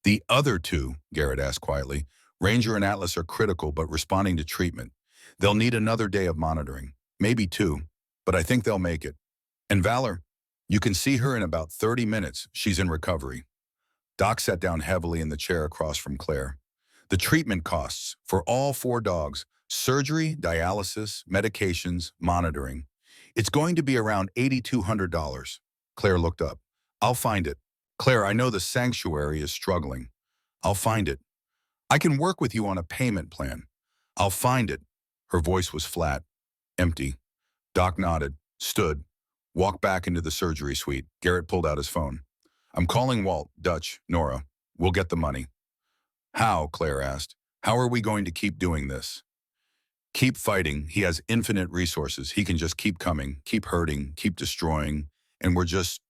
The other 2, Garrett asked quietly, Ranger and Atlas are critical but responding to treatment. They'll need another day of monitoring, maybe 2, but I think they'll make it. And Valor, you can see her in about 30 minutes. She's in recovery. Doc sat down heavily in the chair across from Claire. The treatment costs for all 4 dogs, surgery, dialysis, medications, monitoring. It's going to be around $8,200. Claire looked up. I'll find it. Claire, I know the sanctuary is struggling. I'll find it. I can work with you on a payment plan. I'll find it. Her voice was flat, empty. Doc nodded, stood, walked back into the surgery suite. Garrett pulled out his phone. I'm calling Walt, Dutch, Nora. We'll get the money. How? Claire asked. How are we going to keep doing this? Keep fighting. He has infinite resources. He can just keep coming, keep hurting, keep destroying. And we're just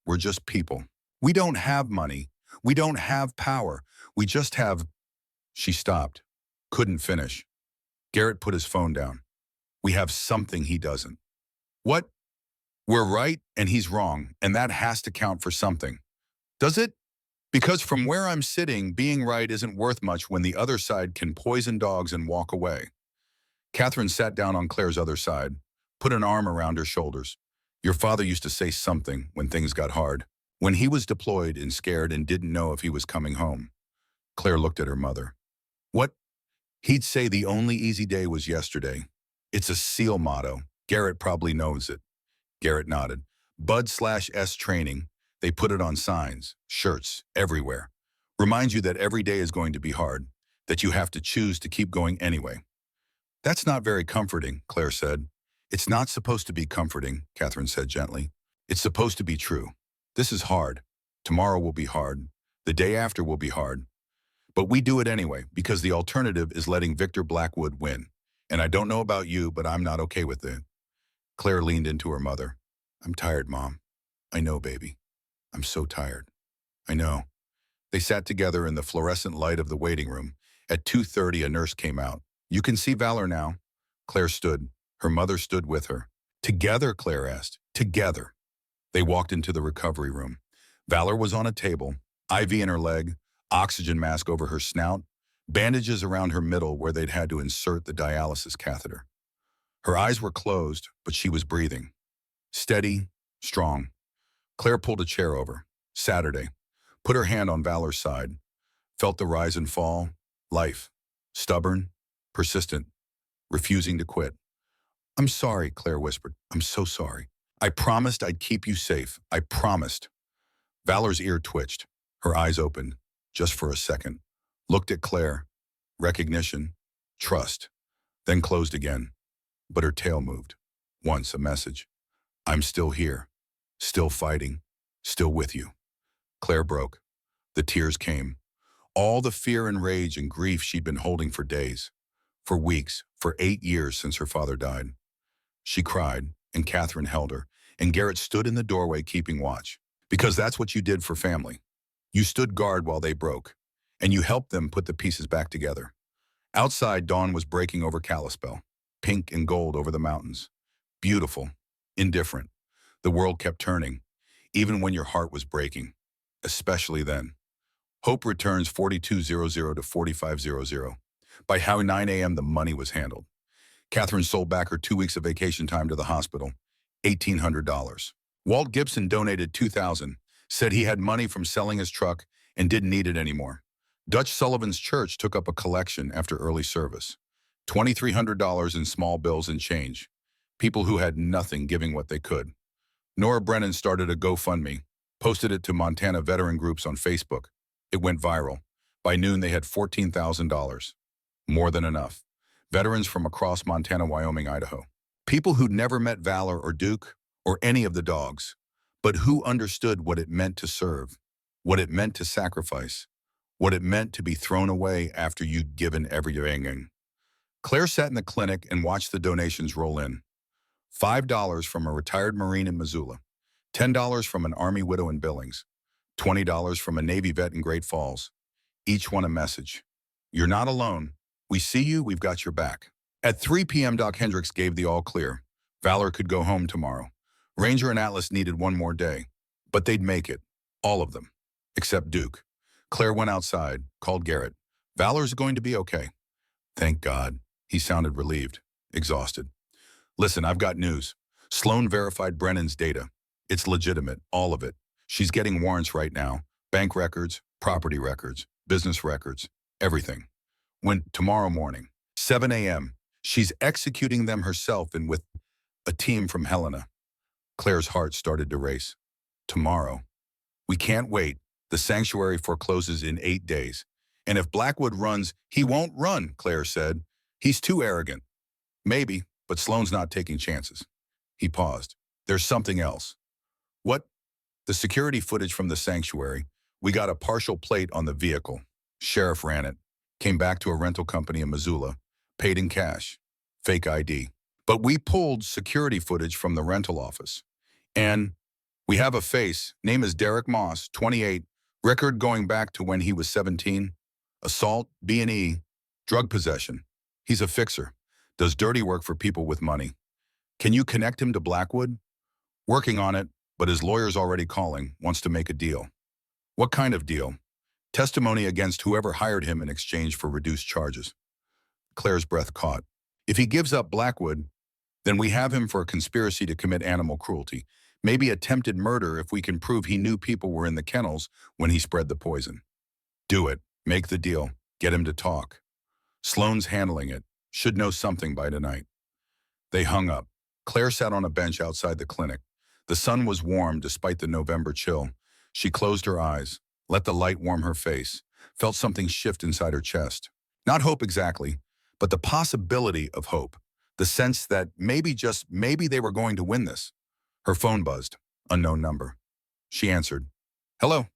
people. We don't have money. We don't have power. We just have... She stopped. Couldn't finish. Garrett put his phone down. We have something he doesn't. What? We're right and he's wrong, and that has to count for something. Does it? Because from where I'm sitting, being right isn't worth much when the other side can poison dogs and walk away. Catherine sat down on Claire's other side, put an arm around her shoulders. Your father used to say something when things got hard, when he was deployed and scared and didn't know if he was coming home. Claire looked at her mother. What? He'd say the only easy day was yesterday. It's a SEAL motto. Garrett probably knows it. Garrett nodded. Bud/S training. They put it on signs, shirts, everywhere. Reminds you that every day is going to be hard, that you have to choose to keep going anyway. That's not very comforting, Claire said. It's not supposed to be comforting, Catherine said gently. It's supposed to be true. This is hard. Tomorrow will be hard. The day after will be hard. But we do it anyway, because the alternative is letting Victor Blackwood win. And I don't know about you, but I'm not okay with it. Claire leaned into her mother. I'm tired, Mom. I know, baby. I'm so tired. I know. They sat together in the fluorescent light of the waiting room. At 2:30, a nurse came out. You can see Valor now. Claire stood. Her mother stood with her. Together, Claire asked. Together. They walked into the recovery room. Valor was on a table, IV in her leg, oxygen mask over her snout, bandages around her middle where they'd had to insert the dialysis catheter. Her eyes were closed, but she was breathing. Steady, strong. Claire pulled a chair over. Saturday. Put her hand on Valor's side. Felt the rise and fall. Life. Stubborn. Persistent. Refusing to quit. I'm sorry, Claire whispered. I'm so sorry. I promised I'd keep you safe. I promised. Valor's ear twitched. Her eyes opened, just for a second. Looked at Claire. Recognition. Trust. Then closed again. But her tail moved. Once a message. I'm still here. Still fighting. Still with you. Claire broke. The tears came. All the fear and rage and grief she'd been holding for days. For weeks. For 8 years since her father died. She cried, and Catherine held her, and Garrett stood in the doorway keeping watch. Because that's what you did for family. You stood guard while they broke, and you helped them put the pieces back together. Outside, dawn was breaking over Kalispell, pink and gold over the mountains. Beautiful, indifferent. The world kept turning, even when your heart was breaking, especially then. Hope returns 4200 to 4500. By how 9 a.m. the money was handled. Catherine sold back her 2 weeks of vacation time to the hospital, $1,800. Walt Gibson donated $2,000, said he had money from selling his truck and didn't need it anymore. Dutch Sullivan's church took up a collection after early service, $2,300 in small bills and change. People who had nothing giving what they could. Nora Brennan started a GoFundMe, posted it to Montana veteran groups on Facebook. It went viral. By noon, they had $14,000. More than enough. Veterans from across Montana, Wyoming, Idaho. People who'd never met Valor or Duke or any of the dogs, but who understood what it meant to serve, what it meant to sacrifice, what it meant to be thrown away after you'd given everything. Claire sat in the clinic and watched the donations roll in. $5 from a retired Marine in Missoula, $10 from an Army widow in Billings, $20 from a Navy vet in Great Falls. Each one a message. You're not alone. We see you, we've got your back. At 3 p.m., Doc Hendricks gave the all clear. Valor could go home tomorrow. Ranger and Atlas needed one more day, but they'd make it. All of them. Except Duke. Claire went outside, called Garrett. Valor's going to be okay. Thank God. He sounded relieved, exhausted. Listen, I've got news. Sloan verified Brennan's data. It's legitimate, all of it. She's getting warrants right now. Bank records, property records, business records, everything. Tomorrow morning, 7 a.m., she's executing them herself and with a team from Helena. Claire's heart started to race. Tomorrow. We can't wait. The sanctuary forecloses in 8 days. And if Blackwood runs, he won't run, Claire said. He's too arrogant. Maybe, but Sloan's not taking chances. He paused. There's something else. What? The security footage from the sanctuary. We got a partial plate on the vehicle. Sheriff ran it. Came back to a rental company in Missoula. Paid in cash. Fake ID. But we pulled security footage from the rental office. And we have a face. Name is Derek Moss, 28. Record going back to when he was 17. Assault, B&E, drug possession. He's a fixer. Does dirty work for people with money. Can you connect him to Blackwood? Working on it, but his lawyer's already calling, wants to make a deal. What kind of deal? Testimony against whoever hired him in exchange for reduced charges. Claire's breath caught. If he gives up Blackwood, then we have him for a conspiracy to commit animal cruelty, maybe attempted murder if we can prove he knew people were in the kennels when he spread the poison. Do it. Make the deal. Get him to talk. Sloan's handling it. Should know something by tonight. They hung up. Claire sat on a bench outside the clinic. The sun was warm despite the November chill. She closed her eyes, let the light warm her face, felt something shift inside her chest. Not hope exactly, but the possibility of hope. The sense that maybe, just maybe, they were going to win this. Her phone buzzed. Unknown number. She answered. Hello,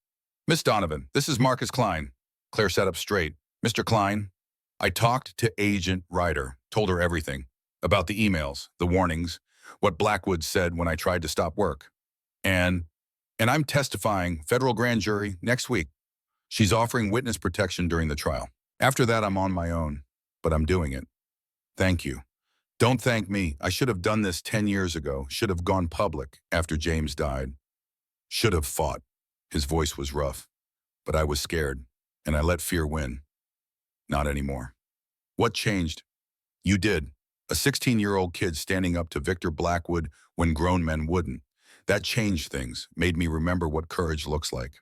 Miss Donovan, this is Marcus Klein. Claire sat up straight. Mr. Klein, I talked to Agent Ryder, told her everything. About the emails, the warnings, what Blackwood said when I tried to stop work. And I'm testifying, federal grand jury, next week. She's offering witness protection during the trial. After that, I'm on my own, but I'm doing it. Thank you. Don't thank me. I should have done this 10 years ago, should have gone public after James died. Should have fought. His voice was rough, but I was scared, and I let fear win. Not anymore. What changed? You did. A 16-year-old kid standing up to Victor Blackwood when grown men wouldn't. That changed things, made me remember what courage looks like.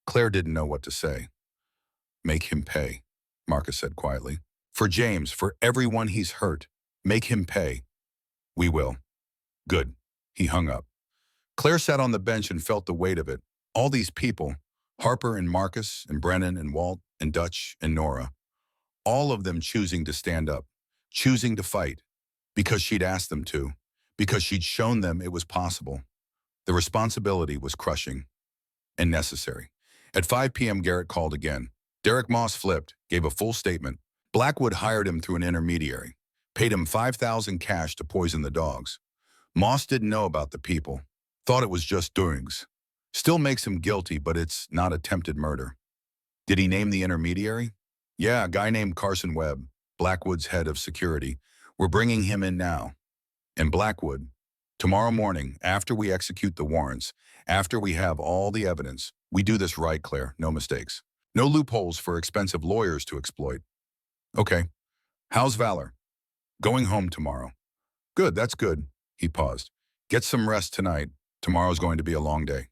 Claire didn't know what to say. Make him pay, Marcus said quietly. For James, for everyone he's hurt, make him pay. We will. Good. He hung up. Claire sat on the bench and felt the weight of it. All these people, Harper and Marcus and Brennan and Walt and Dutch and Nora, all of them choosing to stand up, choosing to fight, because she'd asked them to, because she'd shown them it was possible. The responsibility was crushing and necessary. At 5 p.m., Garrett called again. Derek Moss flipped, gave a full statement. Blackwood hired him through an intermediary, paid him $5,000 cash to poison the dogs. Moss didn't know about the people, thought it was just doings. Still makes him guilty, but it's not attempted murder. Did he name the intermediary? Yeah, a guy named Carson Webb, Blackwood's head of security. We're bringing him in now. And Blackwood, tomorrow morning, after we execute the warrants, after we have all the evidence, we do this right, Claire, no mistakes. No loopholes for expensive lawyers to exploit. Okay. How's Valor? Going home tomorrow. Good, that's good. He paused. Get some rest tonight. Tomorrow's going to be a long day.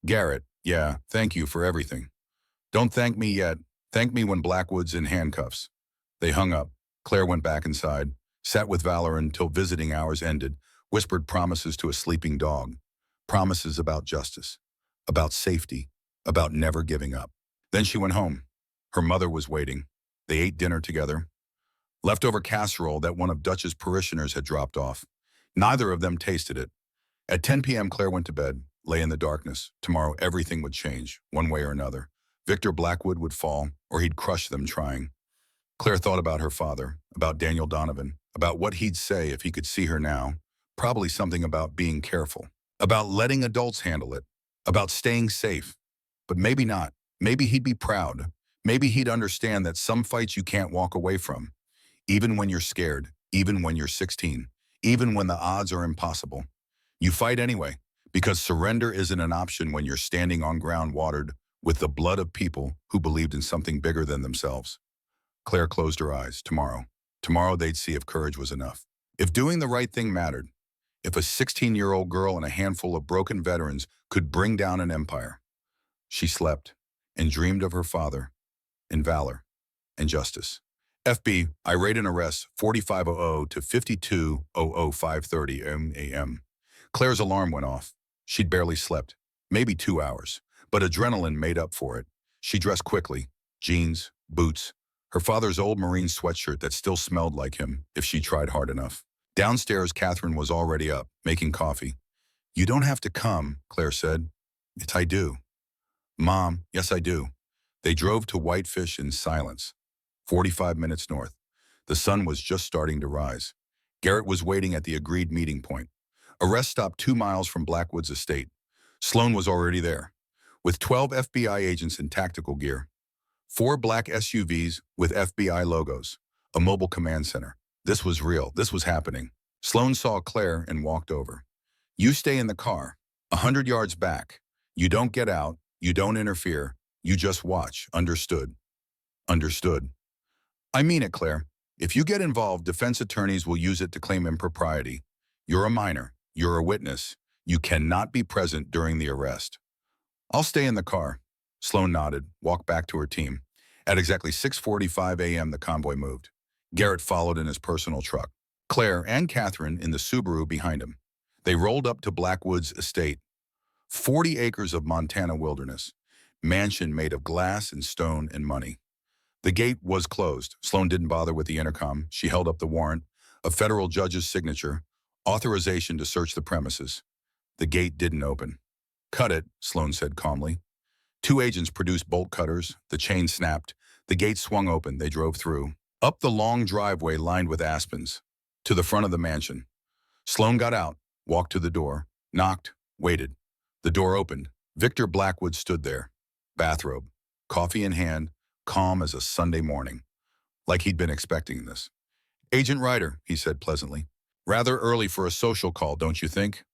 Garrett, yeah, thank you for everything. Don't thank me yet. Thank me when Blackwood's in handcuffs. They hung up. Claire went back inside, sat with Valor until visiting hours ended, whispered promises to a sleeping dog. Promises about justice, about safety, about never giving up. Then she went home. Her mother was waiting. They ate dinner together. Leftover casserole that one of Dutch's parishioners had dropped off. Neither of them tasted it. At 10 p.m., Claire went to bed, lay in the darkness. Tomorrow, everything would change, one way or another. Victor Blackwood would fall, or he'd crush them trying. Claire thought about her father, about Daniel Donovan, about what he'd say if he could see her now. Probably something about being careful, about letting adults handle it, about staying safe. But maybe not. Maybe he'd be proud. Maybe he'd understand that some fights you can't walk away from, even when you're scared, even when you're 16, even when the odds are impossible. You fight anyway, because surrender isn't an option when you're standing on ground watered with the blood of people who believed in something bigger than themselves. Claire closed her eyes. Tomorrow they'd see if courage was enough. If doing the right thing mattered. If a 16-year-old girl and a handful of broken veterans could bring down an empire. She slept and dreamed of her father and valor and justice. FB, irate and arrest 4500 to 5200 a.m. Claire's alarm went off. She'd barely slept, maybe 2 hours, but adrenaline made up for it. She dressed quickly, jeans, boots, her father's old Marine sweatshirt that still smelled like him if she tried hard enough. Downstairs, Catherine was already up, making coffee. You don't have to come, Claire said. I do. Mom, yes, I do. They drove to Whitefish in silence, 45 minutes north. The sun was just starting to rise. Garrett was waiting at the agreed meeting point. A rest stop 2 miles from Blackwood's estate. Sloan was already there, with 12 FBI agents in tactical gear. 4 black SUVs with FBI logos, a mobile command center. This was real. This was happening. Sloan saw Claire and walked over. You stay in the car, 100 yards back. You don't get out. You don't interfere. You just watch. Understood? Understood. I mean it, Claire. If you get involved, defense attorneys will use it to claim impropriety. You're a minor. You're a witness. You cannot be present during the arrest. I'll stay in the car. Sloan nodded, walked back to her team. At exactly 6:45 a.m., the convoy moved. Garrett followed in his personal truck. Claire and Catherine in the Subaru behind him. They rolled up to Blackwood's estate. 40 acres of Montana wilderness. Mansion made of glass and stone and money. The gate was closed. Sloan didn't bother with the intercom. She held up the warrant, a federal judge's signature, authorization to search the premises. The gate didn't open. "Cut it," Sloan said calmly. Two agents produced bolt cutters. The chain snapped. The gate swung open. They drove through. Up the long driveway lined with aspens. To the front of the mansion. Sloan got out, walked to the door, knocked, waited. The door opened. Victor Blackwood stood there. Bathrobe. Coffee in hand, calm as a Sunday morning. Like he'd been expecting this. "Agent Ryder," he said pleasantly. "Rather early for a social call, don't you think?"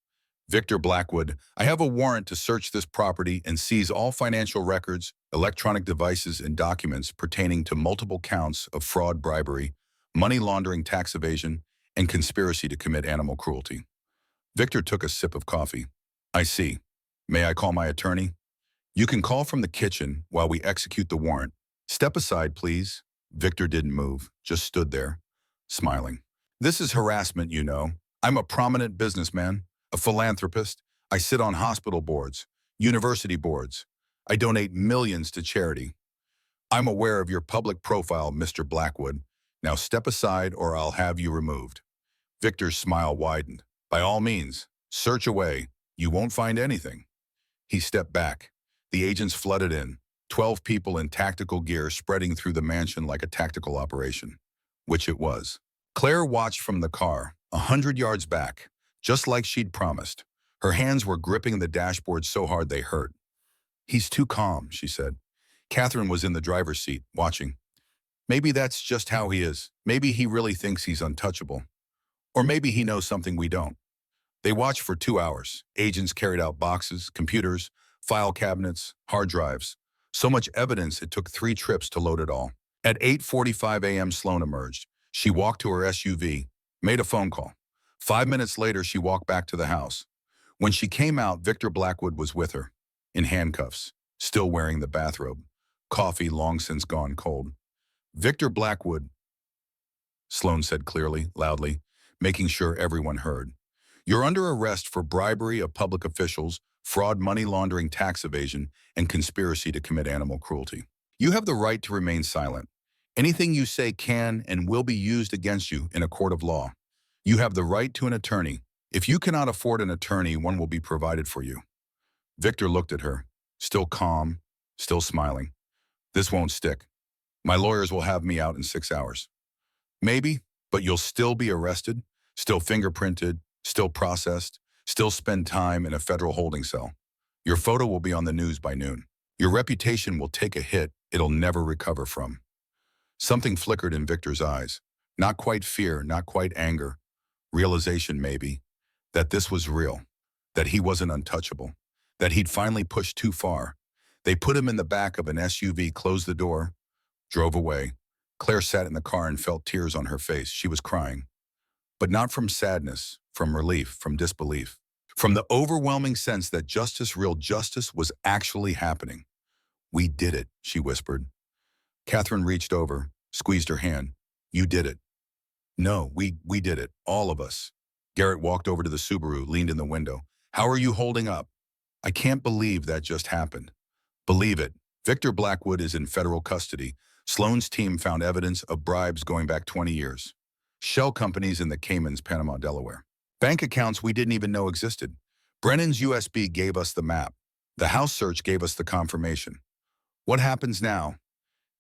"Victor Blackwood, I have a warrant to search this property and seize all financial records, electronic devices, and documents pertaining to multiple counts of fraud, bribery, money laundering, tax evasion, and conspiracy to commit animal cruelty." Victor took a sip of coffee. "I see. May I call my attorney?" "You can call from the kitchen while we execute the warrant. Step aside, please." Victor didn't move, just stood there, smiling. "This is harassment, you know. I'm a prominent businessman, a philanthropist. I sit on hospital boards, university boards. I donate millions to charity. I'm aware of your public profile, Mr. Blackwood. Now step aside or I'll have you removed." Victor's smile widened. "By all means, search away. You won't find anything." He stepped back. The agents flooded in, 12 people in tactical gear spreading through the mansion like a tactical operation, which it was. Claire watched from the car, 100 yards back, just like she'd promised. Her hands were gripping the dashboard so hard they hurt. "He's too calm," she said. Catherine was in the driver's seat, watching. "Maybe that's just how he is. Maybe he really thinks he's untouchable. Or maybe he knows something we don't." They watched for 2 hours. Agents carried out boxes, computers, file cabinets, hard drives. So much evidence it took 3 trips to load it all. At 8:45 a.m. Sloan emerged. She walked to her SUV, made a phone call. 5 minutes later, she walked back to the house. When she came out, Victor Blackwood was with her, in handcuffs, still wearing the bathrobe. Coffee long since gone cold. "Victor Blackwood," Sloan said clearly, loudly, making sure everyone heard. "You're under arrest for bribery of public officials, fraud, money laundering, tax evasion, and conspiracy to commit animal cruelty. You have the right to remain silent. Anything you say can and will be used against you in a court of law. You have the right to an attorney. If you cannot afford an attorney, one will be provided for you." Victor looked at her, still calm, still smiling. "This won't stick. My lawyers will have me out in 6 hours. Maybe, but you'll still be arrested, still fingerprinted, still processed, still spend time in a federal holding cell. Your photo will be on the news by noon. Your reputation will take a hit it'll never recover from." Something flickered in Victor's eyes. Not quite fear, not quite anger. Realization, maybe, that this was real, that he wasn't untouchable, that he'd finally pushed too far. They put him in the back of an SUV, closed the door, drove away. Claire sat in the car and felt tears on her face. She was crying. But not from sadness, from relief, from disbelief. From the overwhelming sense that justice, real justice, was actually happening. "We did it," she whispered. Catherine reached over, squeezed her hand. "You did it." "No, we did it, all of us." Garrett walked over to the Subaru, leaned in the window. "How are you holding up?" "I can't believe that just happened." "Believe it. Victor Blackwood is in federal custody. Sloan's team found evidence of bribes going back 20 years. Shell companies in the Caymans, Panama, Delaware. Bank accounts we didn't even know existed. Brennan's USB gave us the map. The house search gave us the confirmation. What happens now?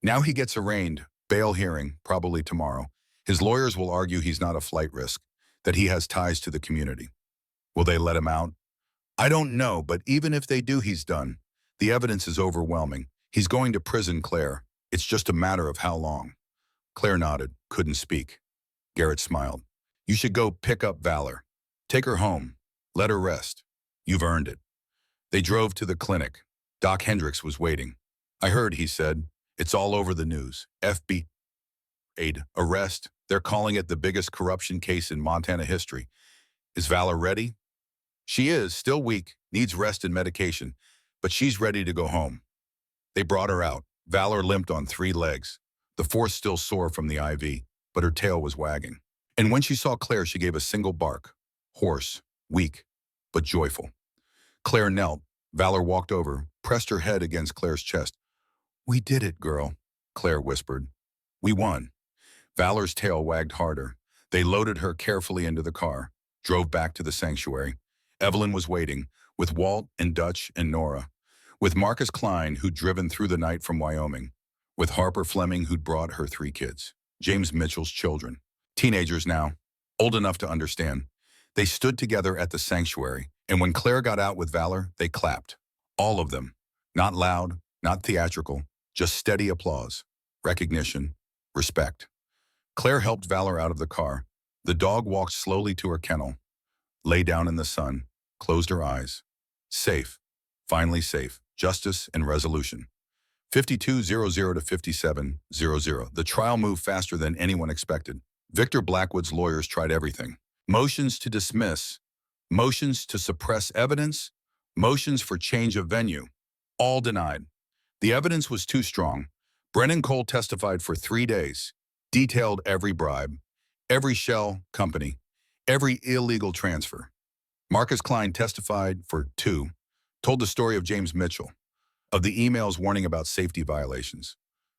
Now he gets arraigned, bail hearing, probably tomorrow. His lawyers will argue he's not a flight risk, that he has ties to the community. Will they let him out? I don't know, but even if they do, he's done. The evidence is overwhelming. He's going to prison, Claire. It's just a matter of how long." Claire nodded, couldn't speak. Garrett smiled. "You should go pick up Valor. Take her home. Let her rest. You've earned it." They drove to the clinic. Doc Hendricks was waiting. "I heard," he said. "It's all over the news. FB aid, arrest. They're calling it the biggest corruption case in Montana history. Is Valor ready?" "She is, still weak, needs rest and medication, but she's ready to go home." They brought her out. Valor limped on 3 legs. The fourth still sore from the IV, but her tail was wagging. And when she saw Claire, she gave a single bark. Hoarse, weak, but joyful. Claire knelt. Valor walked over, pressed her head against Claire's chest. "We did it, girl," Claire whispered. "We won." Valor's tail wagged harder. They loaded her carefully into the car, drove back to the sanctuary. Evelyn was waiting, with Walt and Dutch and Nora, with Marcus Klein, who'd driven through the night from Wyoming, with Harper Fleming, who'd brought her 3 kids, James Mitchell's children, teenagers now, old enough to understand. They stood together at the sanctuary, and when Claire got out with Valor, they clapped. All of them. Not loud, not theatrical, just steady applause, recognition, respect. Claire helped Valor out of the car. The dog walked slowly to her kennel, lay down in the sun, closed her eyes. Safe. Finally safe. Justice and resolution. 52-00 to 57-00. The trial moved faster than anyone expected. Victor Blackwood's lawyers tried everything. Motions to dismiss, motions to suppress evidence, motions for change of venue. All denied. The evidence was too strong. Brennan Cole testified for 3 days, detailed every bribe, every shell company, every illegal transfer. Marcus Klein testified for 2, told the story of James Mitchell, of the emails warning about safety violations,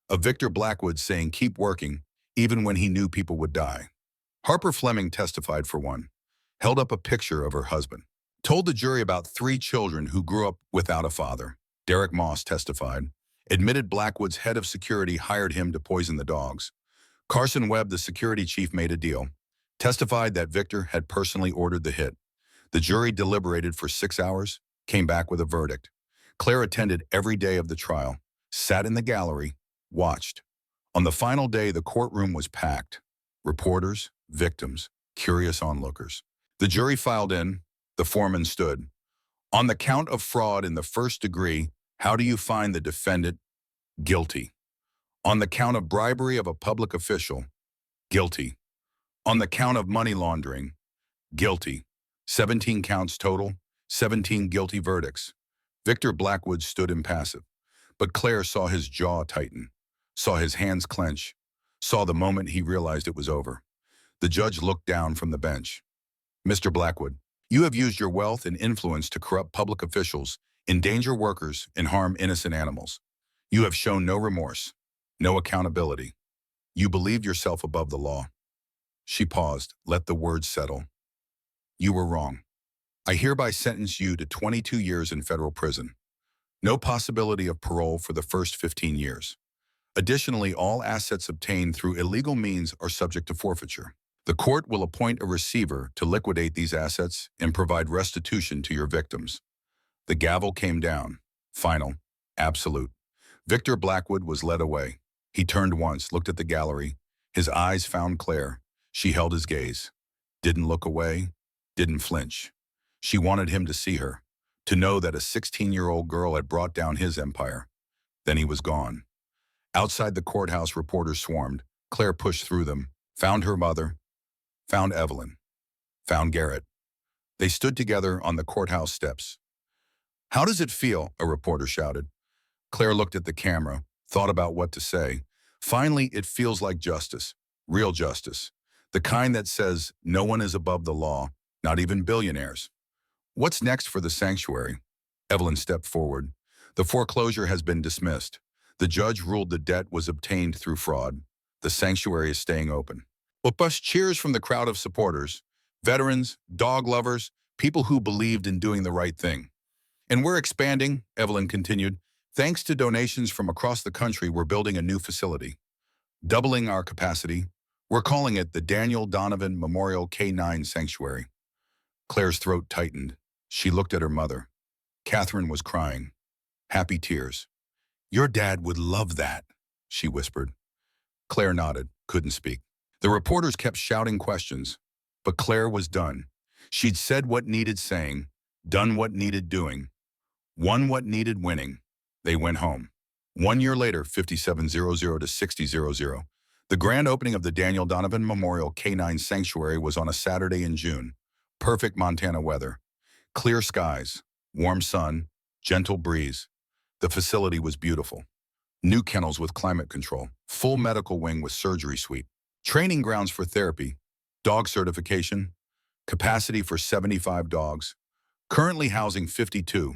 of Victor Blackwood saying keep working even when he knew people would die. Harper Fleming testified for 1, held up a picture of her husband, told the jury about 3 children who grew up without a father. Derek Moss testified, admitted Blackwood's head of security hired him to poison the dogs. Carson Webb, the security chief, made a deal, testified that Victor had personally ordered the hit. The jury deliberated for 6 hours, came back with a verdict. Claire attended every day of the trial, sat in the gallery, watched. On the final day, the courtroom was packed. Reporters, victims, curious onlookers. The jury filed in. The foreman stood. On the count of fraud in the first degree, how do you find the defendant guilty? On the count of bribery of a public official, guilty. On the count of money laundering, guilty. 17 counts total, 17 guilty verdicts. Victor Blackwood stood impassive, but Claire saw his jaw tighten, saw his hands clench, saw the moment he realized it was over. The judge looked down from the bench. "Mr. Blackwood, you have used your wealth and influence to corrupt public officials, endanger workers, and harm innocent animals. You have shown no remorse, no accountability. You believed yourself above the law." She paused, let the words settle. "You were wrong. I hereby sentence you to 22 years in federal prison. No possibility of parole for the first 15 years. Additionally, all assets obtained through illegal means are subject to forfeiture. The court will appoint a receiver to liquidate these assets and provide restitution to your victims." The gavel came down. Final. Absolute. Victor Blackwood was led away. He turned once, looked at the gallery. His eyes found Claire. She held his gaze. Didn't look away. Didn't flinch. She wanted him to see her, to know that a 16-year-old girl had brought down his empire. Then he was gone. Outside the courthouse, reporters swarmed. Claire pushed through them, found her mother, found Evelyn, found Garrett. They stood together on the courthouse steps. "How does it feel?" a reporter shouted. Claire looked at the camera, thought about what to say. Finally, "It feels like justice, real justice, the kind that says no one is above the law, not even billionaires." "What's next for the sanctuary?" Evelyn stepped forward. "The foreclosure has been dismissed. The judge ruled the debt was obtained through fraud. The sanctuary is staying open." But cheers from the crowd of supporters, veterans, dog lovers, people who believed in doing the right thing. "And we're expanding," Evelyn continued. "Thanks to donations from across the country, we're building a new facility, doubling our capacity. We're calling it the Daniel Donovan Memorial K-9 Sanctuary." Claire's throat tightened. She looked at her mother. Catherine was crying. Happy tears. "Your dad would love that," she whispered. Claire nodded, couldn't speak. The reporters kept shouting questions, but Claire was done. She'd said what needed saying, done what needed doing, won what needed winning. They went home. 1 year later, 57-00 to 60-00. The grand opening of the Daniel Donovan Memorial K-9 Sanctuary was on a Saturday in June. Perfect Montana weather. Clear skies, warm sun, gentle breeze. The facility was beautiful. New kennels with climate control, full medical wing with surgery suite, training grounds for therapy, dog certification, capacity for 75 dogs, currently housing 52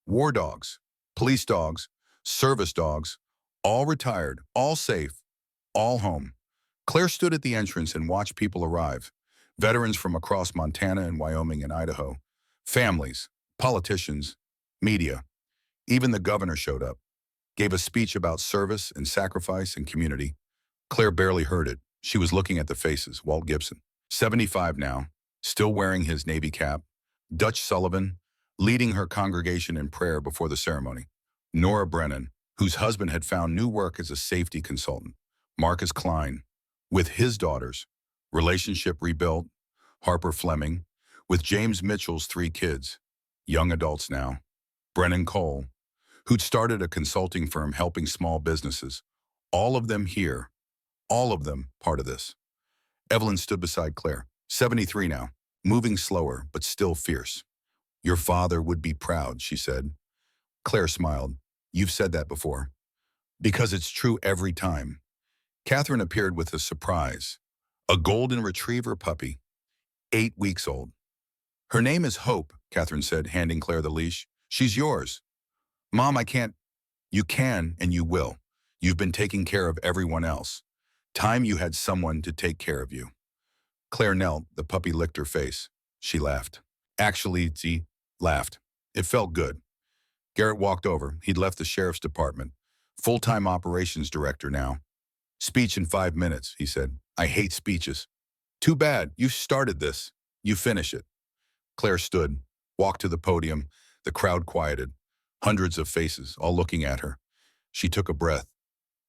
war dogs, police dogs, service dogs, all retired, all safe, all home. Claire stood at the entrance and watched people arrive. Veterans from across Montana and Wyoming and Idaho. Families, politicians, media. Even the governor showed up, gave a speech about service and sacrifice and community. Claire barely heard it. She was looking at the faces. Walt Gibson, 75 now, still wearing his Navy cap. Dutch Sullivan, leading her congregation in prayer before the ceremony. Nora Brennan, whose husband had found new work as a safety consultant. Marcus Klein, with his daughters, relationship rebuilt. Harper Fleming, with James Mitchell's 3 kids, young adults now. Brennan Cole, who'd started a consulting firm helping small businesses. All of them here, all of them part of this. Evelyn stood beside Claire, 73 now, moving slower but still fierce. Your father would be proud, she said. Claire smiled. You've said that before. Because it's true every time. Catherine appeared with a surprise. A golden retriever puppy, 8 weeks old. Her name is Hope, Catherine said, handing Claire the leash. She's yours. Mom, I can't. You can and you will. You've been taking care of everyone else. Time you had someone to take care of you. Claire knelt, the puppy licked her face. She laughed. Actually, she laughed. It felt good. Garrett walked over. He'd left the sheriff's department. Full-time operations director now. Speech in 5 minutes, he said. I hate speeches. Too bad. You started this. You finish it. Claire stood, walked to the podium. The crowd quieted. Hundreds of faces, all looking at her. She took a breath.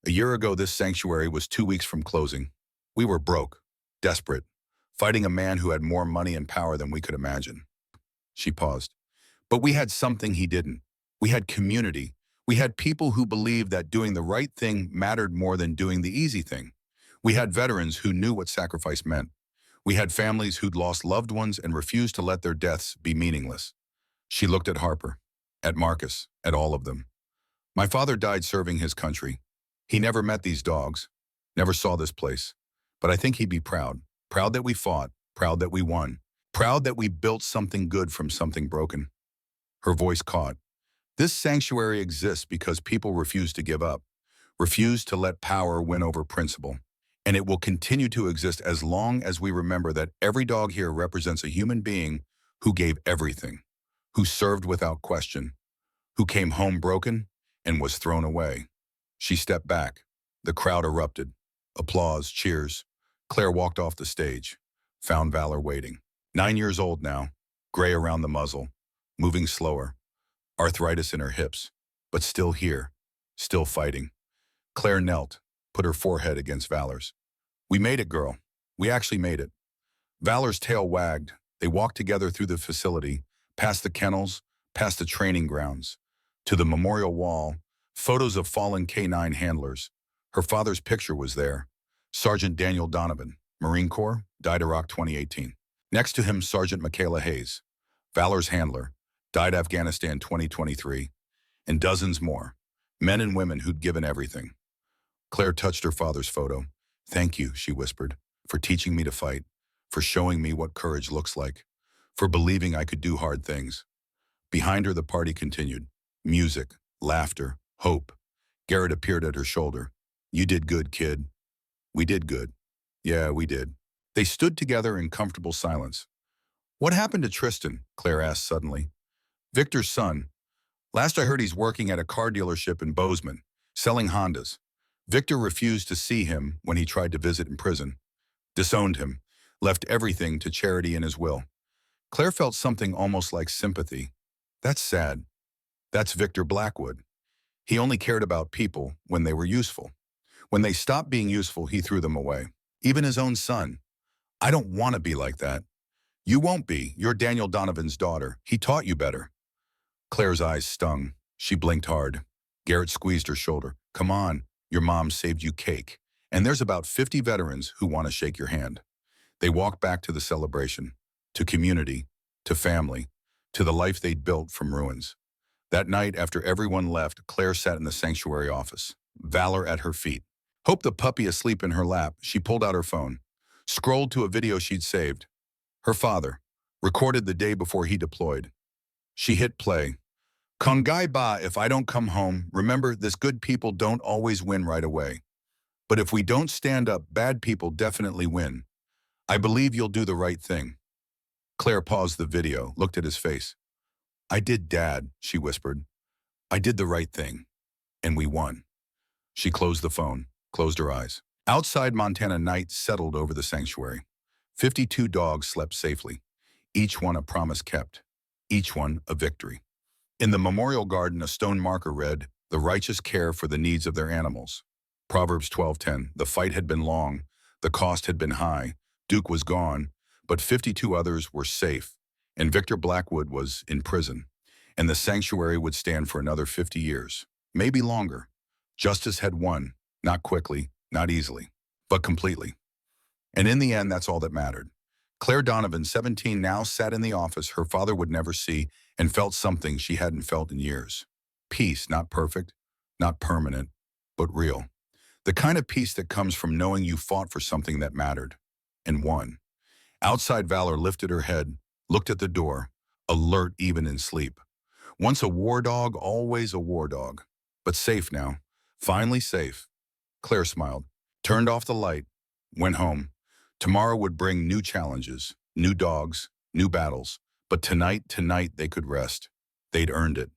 A year ago, this sanctuary was 2 weeks from closing. We were broke, desperate, fighting a man who had more money and power than we could imagine. She paused. But we had something he didn't. We had community. We had people who believed that doing the right thing mattered more than doing the easy thing. We had veterans who knew what sacrifice meant. We had families who'd lost loved ones and refused to let their deaths be meaningless. She looked at Harper, at Marcus, at all of them. My father died serving his country. He never met these dogs, never saw this place. But I think he'd be proud. Proud that we fought, proud that we won, proud that we built something good from something broken. Her voice caught. This sanctuary exists because people refuse to give up, refuse to let power win over principle. And it will continue to exist as long as we remember that every dog here represents a human being who gave everything, who served without question, who came home broken and was thrown away. She stepped back. The crowd erupted. Applause, cheers. Claire walked off the stage, found Valor waiting. 9 years old now, gray around the muzzle, moving slower, arthritis in her hips, but still here, still fighting. Claire knelt, put her forehead against Valor's. We made it, girl. We actually made it. Valor's tail wagged. They walked together through the facility, past the kennels, past the training grounds, to the memorial wall, photos of fallen K-9 handlers. Her father's picture was there. Sergeant Daniel Donovan, Marine Corps, died Iraq 2018. Next to him, Sergeant Michaela Hayes, Valor's handler, died Afghanistan 2023, and dozens more, men and women who'd given everything. Claire touched her father's photo. Thank you, she whispered, for teaching me to fight, for showing me what courage looks like, for believing I could do hard things. Behind her, the party continued. Music, laughter, hope. Garrett appeared at her shoulder. You did good, kid. We did good. Yeah, we did. They stood together in comfortable silence. What happened to Tristan? Claire asked suddenly. Victor's son. Last I heard, he's working at a car dealership in Bozeman, selling Hondas. Victor refused to see him when he tried to visit in prison. Disowned him, left everything to charity in his will. Claire felt something almost like sympathy. That's sad. That's Victor Blackwood. He only cared about people when they were useful. When they stopped being useful, he threw them away. Even his own son. I don't want to be like that. You won't be. You're Daniel Donovan's daughter. He taught you better. Claire's eyes stung. She blinked hard. Garrett squeezed her shoulder. Come on, your mom saved you cake. And there's about 50 veterans who want to shake your hand. They walked back to the celebration, to community, to family, to the life they'd built from ruins. That night, after everyone left, Claire sat in the sanctuary office, Valor at her feet. Hope the puppy asleep in her lap, she pulled out her phone, scrolled to a video she'd saved. Her father, recorded the day before he deployed. She hit play. Kongai ba, if I don't come home, remember this good people don't always win right away. But if we don't stand up, bad people definitely win. I believe you'll do the right thing. Claire paused the video, looked at his face. I did, Dad, she whispered. I did the right thing. And we won. She closed the phone, closed her eyes. Outside Montana, night settled over the sanctuary. 52 dogs slept safely, each one a promise kept, each one a victory. In the memorial garden, a stone marker read, "The righteous care for the needs of their animals." Proverbs 12:10, the fight had been long, the cost had been high, Duke was gone, but 52 others were safe, and Victor Blackwood was in prison, and the sanctuary would stand for another 50 years, maybe longer. Justice had won, not quickly, not easily, but completely. And in the end, that's all that mattered. Claire Donovan, 17, now sat in the office her father would never see and felt something she hadn't felt in years. Peace, not perfect, not permanent, but real. The kind of peace that comes from knowing you fought for something that mattered and won. Outside Valor lifted her head, looked at the door, alert even in sleep. Once a war dog, always a war dog. But safe now, finally safe. Claire smiled, turned off the light, went home. Tomorrow would bring new challenges, new dogs, new battles. But tonight they could rest. They'd earned it.